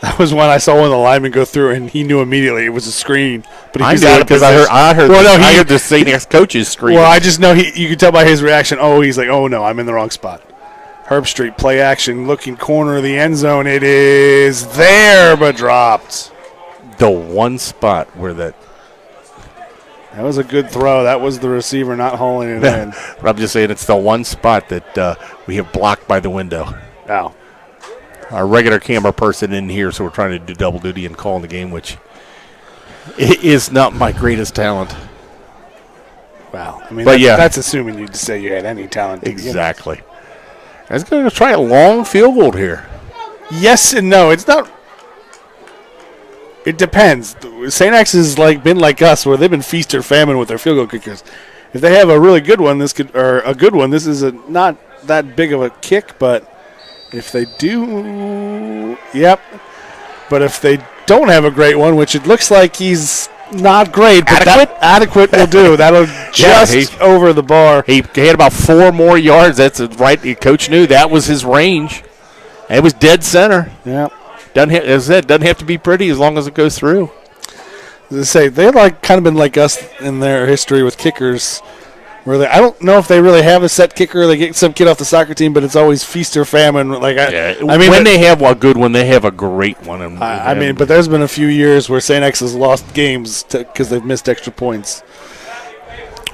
That was when I saw one of the linemen go through, and he knew immediately it was a screen. But he was out because I heard the St. X coaches scream. Well, I just know you could tell by his reaction. Oh, he's like, oh no, I'm in the wrong spot. Herb Street play action, looking corner of the end zone. It is there, but dropped. The one spot where that was a good throw. That was the receiver not hauling it in. But I'm just saying it's the one spot that we have blocked by the window. Wow. Our regular camera person in here, so we're trying to do double duty and call in the game, which is not my greatest talent. Wow. I mean, but that's assuming you'd say you had any talent. Exactly. I was going to try a long field goal here. Yes and no. It's not. It depends. St. X has been like us, where they've been feast or famine with their field goal kickers. If they have a really good one, this is not that big of a kick, but if they do, yep. But if they don't have a great one, which it looks like he's not great, but adequate will do. That'll just over the bar. He had about 4 more yards. That's right. The coach knew that was his range. And it was dead center. Yeah. Doesn't have to be pretty as long as it goes through. As I say, they've kind of been like us in their history with kickers. I don't know if they really have a set kicker. They get some kid off the soccer team, but it's always feast or famine. When they have a good one, they have a great one. But there's been a few years where St. X has lost games because they've missed extra points.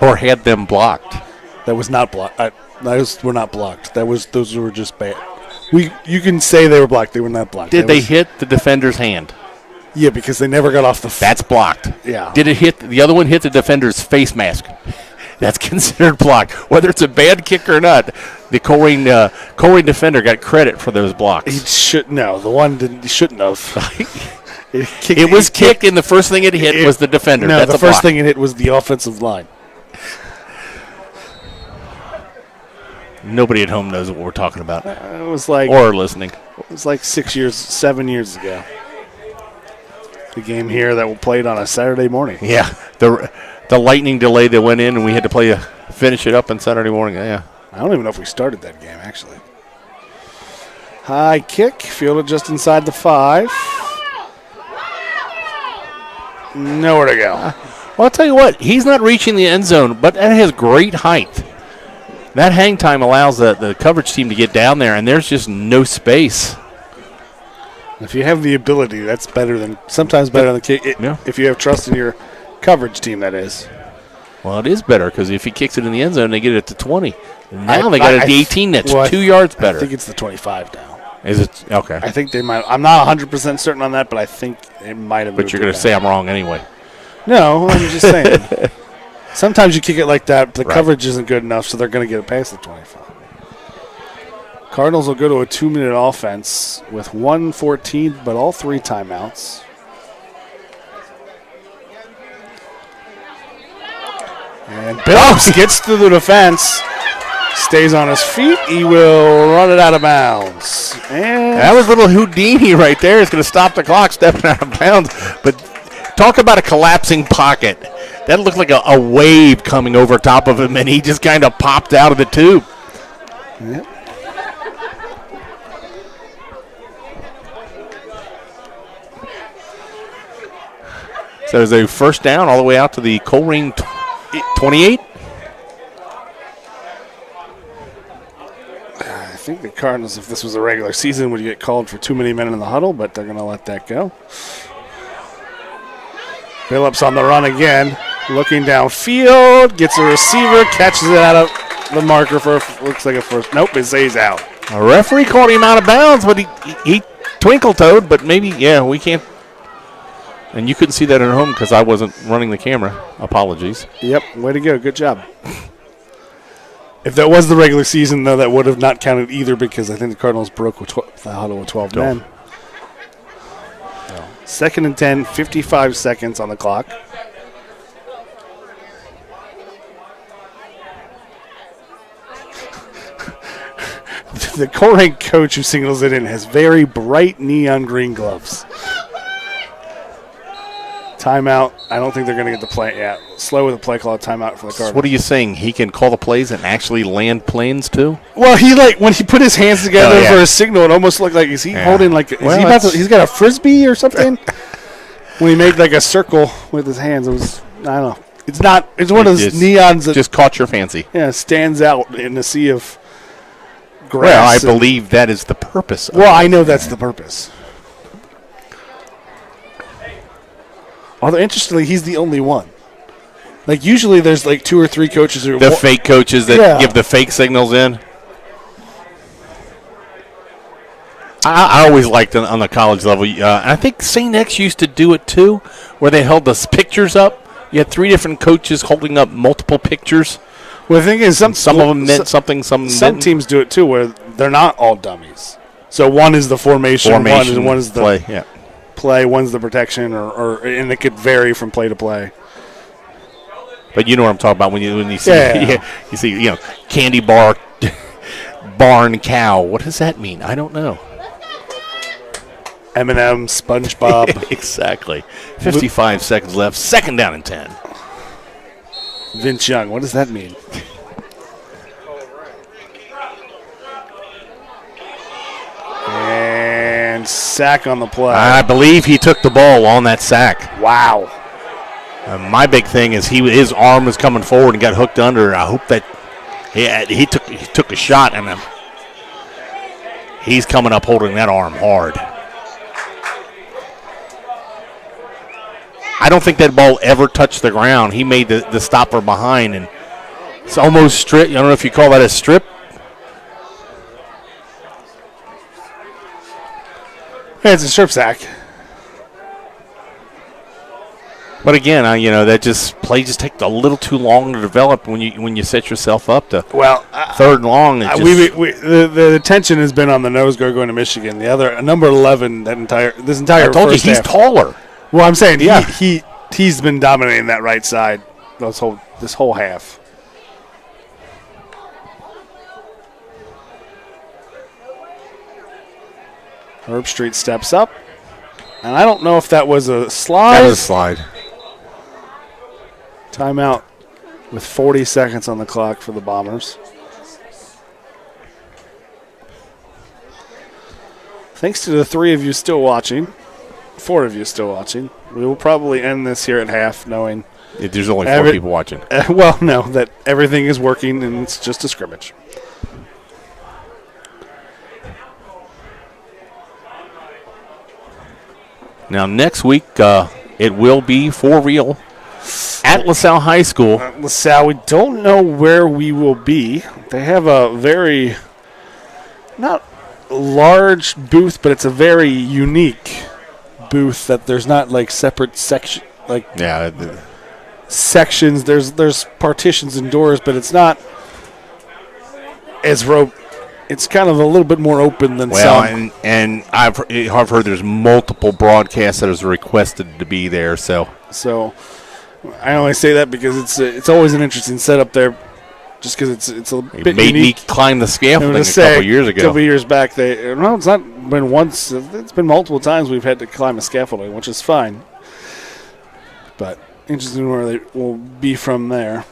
Or had them blocked. That was not blocked. Those were not blocked. Those were just bad. You can say they were blocked. They were not blocked. Did they hit the defender's hand? Yeah, because they never got off the That's blocked. Yeah. Did it hit the other one hit the defender's face mask? That's considered blocked. Whether it's a bad kick or not, the Colerain defender got credit for those blocks. He shouldn't have. The one he shouldn't have. It was kicked, and the first thing it hit was the defender. No, That's the first thing it hit was the offensive line. Nobody at home knows what we're talking about. It was like or listening. It was like 7 years ago. The game here that we played on a Saturday morning. Yeah, the lightning delay that went in, and we had to finish it up on Saturday morning. Yeah. I don't even know if we started that game, actually. High kick, fielded just inside the 5. Nowhere to go. Well, I'll tell you what, he's not reaching the end zone, but that has great height. That hang time allows the coverage team to get down there, and there's just no space. If you have the ability, that's sometimes better than the kick. If you have trust in your coverage team, that is. Well, it is better because if he kicks it in the end zone, they get it to 20. Now they got it at the 18. That's 2 yards better. I think it's the 25 now. Is it? Okay. I think they might. I'm not 100% certain on that, but I think it might have. But you're going to say I'm wrong anyway. No, I'm just saying. Sometimes you kick it like that, but the coverage isn't good enough, so they're going to get it past the 25. Cardinals will go to a 2-minute offense with 1:14, but all 3 timeouts. And Billups gets through the defense, stays on his feet. He will run it out of bounds. And that was little Houdini right there. It's going to stop the clock stepping out of bounds. But talk about a collapsing pocket. That looked like a wave coming over top of him, and he just kind of popped out of the tube. Yep. So there's a first down all the way out to the Colerain 28. I think the Cardinals, if this was a regular season, would get called for too many men in the huddle, but they're going to let that go. Billups on the run again, looking downfield, gets a receiver, catches it out of the marker for looks like a first. Nope, it stays out. A referee called him out of bounds, but he twinkle-toed, but maybe, we can't. And you couldn't see that at home because I wasn't running the camera. Apologies. Yep, way to go. Good job. If that was the regular season, though, that would have not counted either because I think the Cardinals broke the huddle with 12 men. 2nd and 10, 55 seconds on the clock. The Colerain coach who signals it in has very bright neon green gloves. Timeout. I don't think they're going to get the play. Yeah, slow with the play call. Timeout for the Cardinals. So what are you saying? He can call the plays and actually land planes too? Well, when he put his hands together for a signal, it almost looked like, is he holding like, he's got a Frisbee or something? When he made like a circle with his hands, it was, I don't know. It's not, it's one of those neons that just caught your fancy. Yeah, stands out in the sea of grass. Well, I believe that is the purpose. Well, I know that's the purpose. Although, interestingly, he's the only one. Like, usually there's like 2 or 3 coaches. The fake coaches that give the fake signals in. I always liked it on the college level. I think St. X used to do it too, where they held the pictures up. You had 3 different coaches holding up multiple pictures. Well, the thing is, some of them meant something, some didn't. Teams do it too, where they're not all dummies. So one is the formation one is the play. Yeah. Play, one's the protection, and it could vary from play to play. But you know what I'm talking about when you see you see candy bar barn cow. What does that mean? I don't know. M&M, SpongeBob. Exactly. 55 seconds left. 2nd down and 10. Vince Young. What does that mean? And sack on the play. I believe he took the ball on that sack. Wow. My big thing is his arm was coming forward and got hooked under. I hope that he took a shot and he's coming up holding that arm hard. I don't think that ball ever touched the ground. He made the stopper behind, and it's almost strip. I don't know if you call that a strip. Yeah, it's a strip sack. But again, that play just takes a little too long to develop when you set yourself up to 3rd and long. The tension has been on the nose guard going to Michigan. The other number 11 this entire I told you he's half. Taller. Well, I'm saying he's been dominating that right side this whole half. Herb Street steps up, and I don't know if that was a slide. That was a slide. Timeout with 40 seconds on the clock for the Bombers. Thanks to the 3 of you still watching. 4 of you still watching. We will probably end this here at half knowing there's only 4 people watching. That everything is working and it's just a scrimmage. Now, next week, it will be for real at LaSalle High School. LaSalle, we don't know where we will be. They have a very, not large booth, but it's a very unique booth that there's not like separate sections. There's partitions and doors, but it's not as it's kind of a little bit more open than some. And I've heard there's multiple broadcasters requested to be there. So I only say that because it's always an interesting setup there, just because it's a bit made unique. Me climb the scaffolding a couple years ago. A couple years back, it's not been once. It's been multiple times we've had to climb a scaffolding, which is fine. But interesting where they will be from there.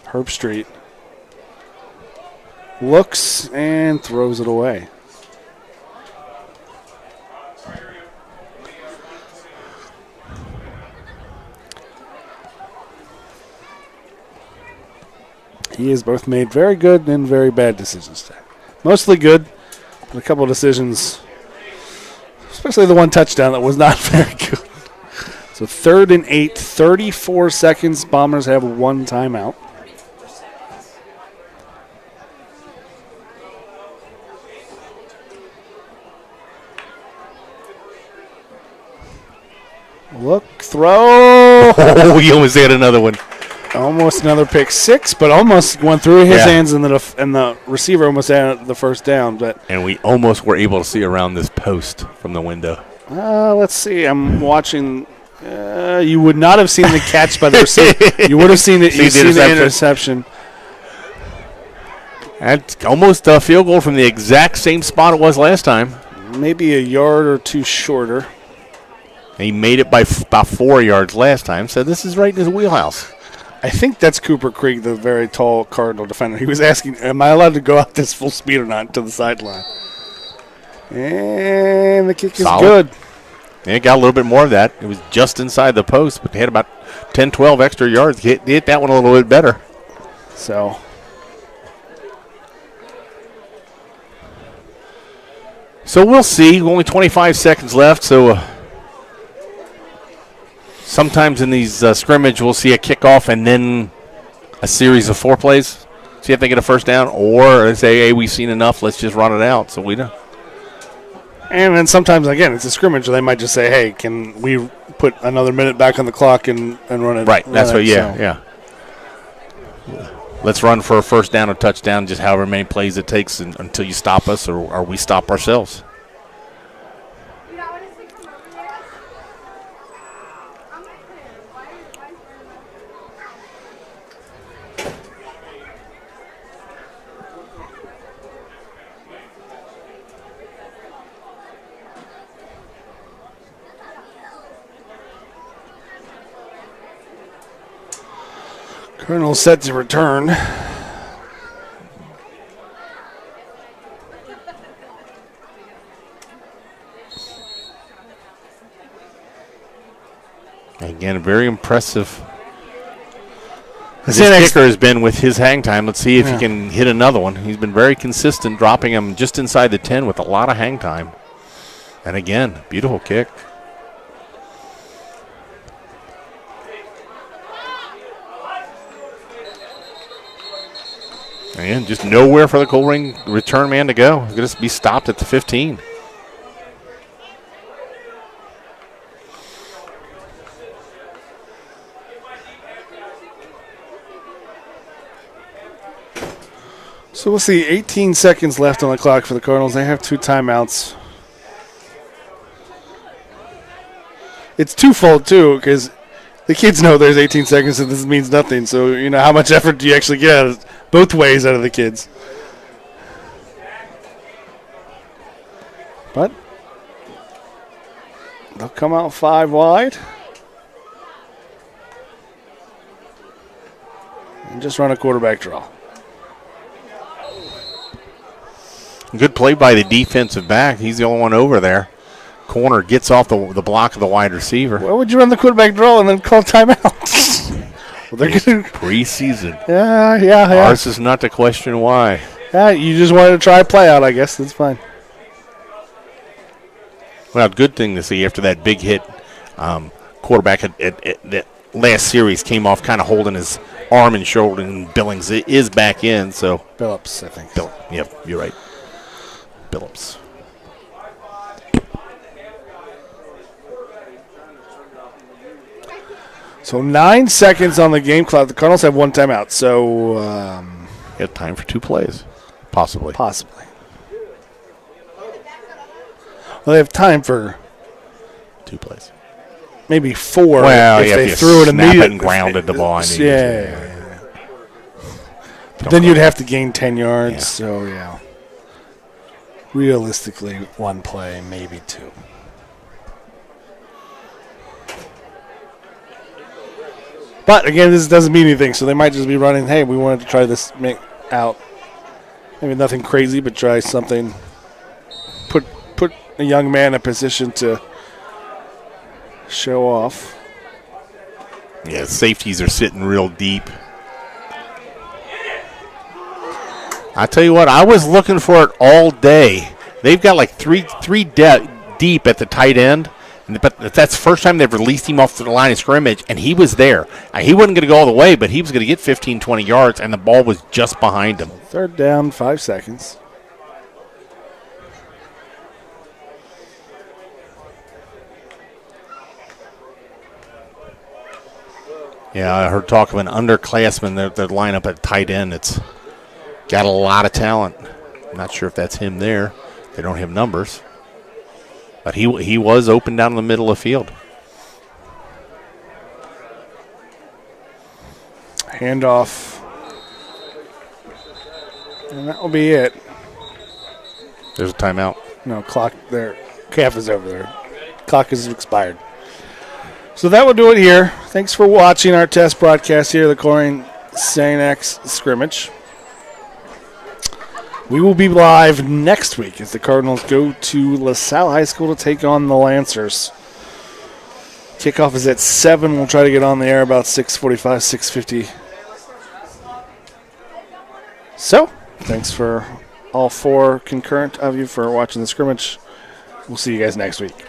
Herb Street. Looks and throws it away. He has both made very good and very bad decisions today. Mostly good, but a couple of decisions, especially the one touchdown that was not very good. So 3rd and 8, 34 seconds. Bombers have 1 timeout. Look, throw. Oh, he almost had another one. Almost another pick 6, but almost went through his hands, and the receiver almost had the first down. And we almost were able to see around this post from the window. Let's see. I'm watching. You would not have seen the catch by the receiver. You would have seen it. You've seen the interception. That's almost a field goal from the exact same spot it was last time. Maybe a yard or two shorter. He made it by about 4 yards last time, so this is right in his wheelhouse. I think that's Cooper Krieg, the very tall Cardinal defender. He was asking, am I allowed to go out this full speed or not to the sideline? And the kick is good. Yeah, got a little bit more of that. It was just inside the post, but they had about 10, 12 extra yards. They hit that one a little bit better. So we'll see. Only 25 seconds left, so sometimes in these scrimmage we'll see a kickoff and then a series of 4 plays. See if they get a first down, or they say, hey, we've seen enough, let's just run it out. So we know. And then sometimes, again, it's a scrimmage. They might just say, hey, can we put another minute back on the clock and run it? Right, that's what, yeah. Let's run for a first down or touchdown, just however many plays it takes until you stop us or we stop ourselves. Colonel set to return. Again, very impressive. This kicker has been with his hang time. Let's see if he can hit another one. He's been very consistent, dropping him just inside the 10 with a lot of hang time. And again, beautiful kick. And just nowhere for the Colerain return man to go. He's going to be stopped at the 15. So we'll see 18 seconds left on the clock for the Cardinals. They have 2 timeouts. It's twofold, too, because the kids know there's 18 seconds and this means nothing. So, you know, how much effort do you actually get both ways out of the kids? But they'll come out 5 wide. And just run a quarterback draw. Good play by the defensive back. He's the only one over there. Corner gets off the block of the wide receiver. Why would you run the quarterback draw and then call timeout? Well, they're getting preseason. Yeah. Ours is not to question why. Yeah, you just wanted to try a play out, I guess. That's fine. Well, good thing to see after that big hit. Quarterback at that last series came off kind of holding his arm and shoulder, and Billings is back in. So Billups, I think. Yep, you're right. Billups. So 9 seconds on the game clock. The Cardinals have 1 timeout. So have time for 2 plays, possibly. Well, they have time for 2 plays. Maybe 4 well, if they threw it immediately and grounded the ball. Yeah. But then you'd have to gain 10 yards. Yeah. So, yeah. Realistically, 1 play, maybe 2. But, again, this doesn't mean anything, so they might just be running, hey, we wanted to try this out. Maybe nothing crazy, but try something. Put a young man in a position to show off. Yeah, safeties are sitting real deep. I tell you what, I was looking for it all day. They've got like three deep at the tight end, but that's the first time they've released him off the line of scrimmage, and he was there. He wasn't going to go all the way, but he was going to get 15, 20 yards, and the ball was just behind him. 3rd down, 5 seconds. Yeah, I heard talk of an underclassman that line up at tight end. It's got a lot of talent. I'm not sure if that's him there. They don't have numbers. But he was open down the middle of the field. Handoff. And that will be it. There's a timeout. No, clock there. Calf is over there. Clock is expired. So that will do it here. Thanks for watching our test broadcast here, the Colerain St. X scrimmage. We will be live next week as the Cardinals go to LaSalle High School to take on the Lancers. Kickoff is at 7. We'll try to get on the air about 6:45, 6:50. So, thanks for all 4 concurrent of you for watching the scrimmage. We'll see you guys next week.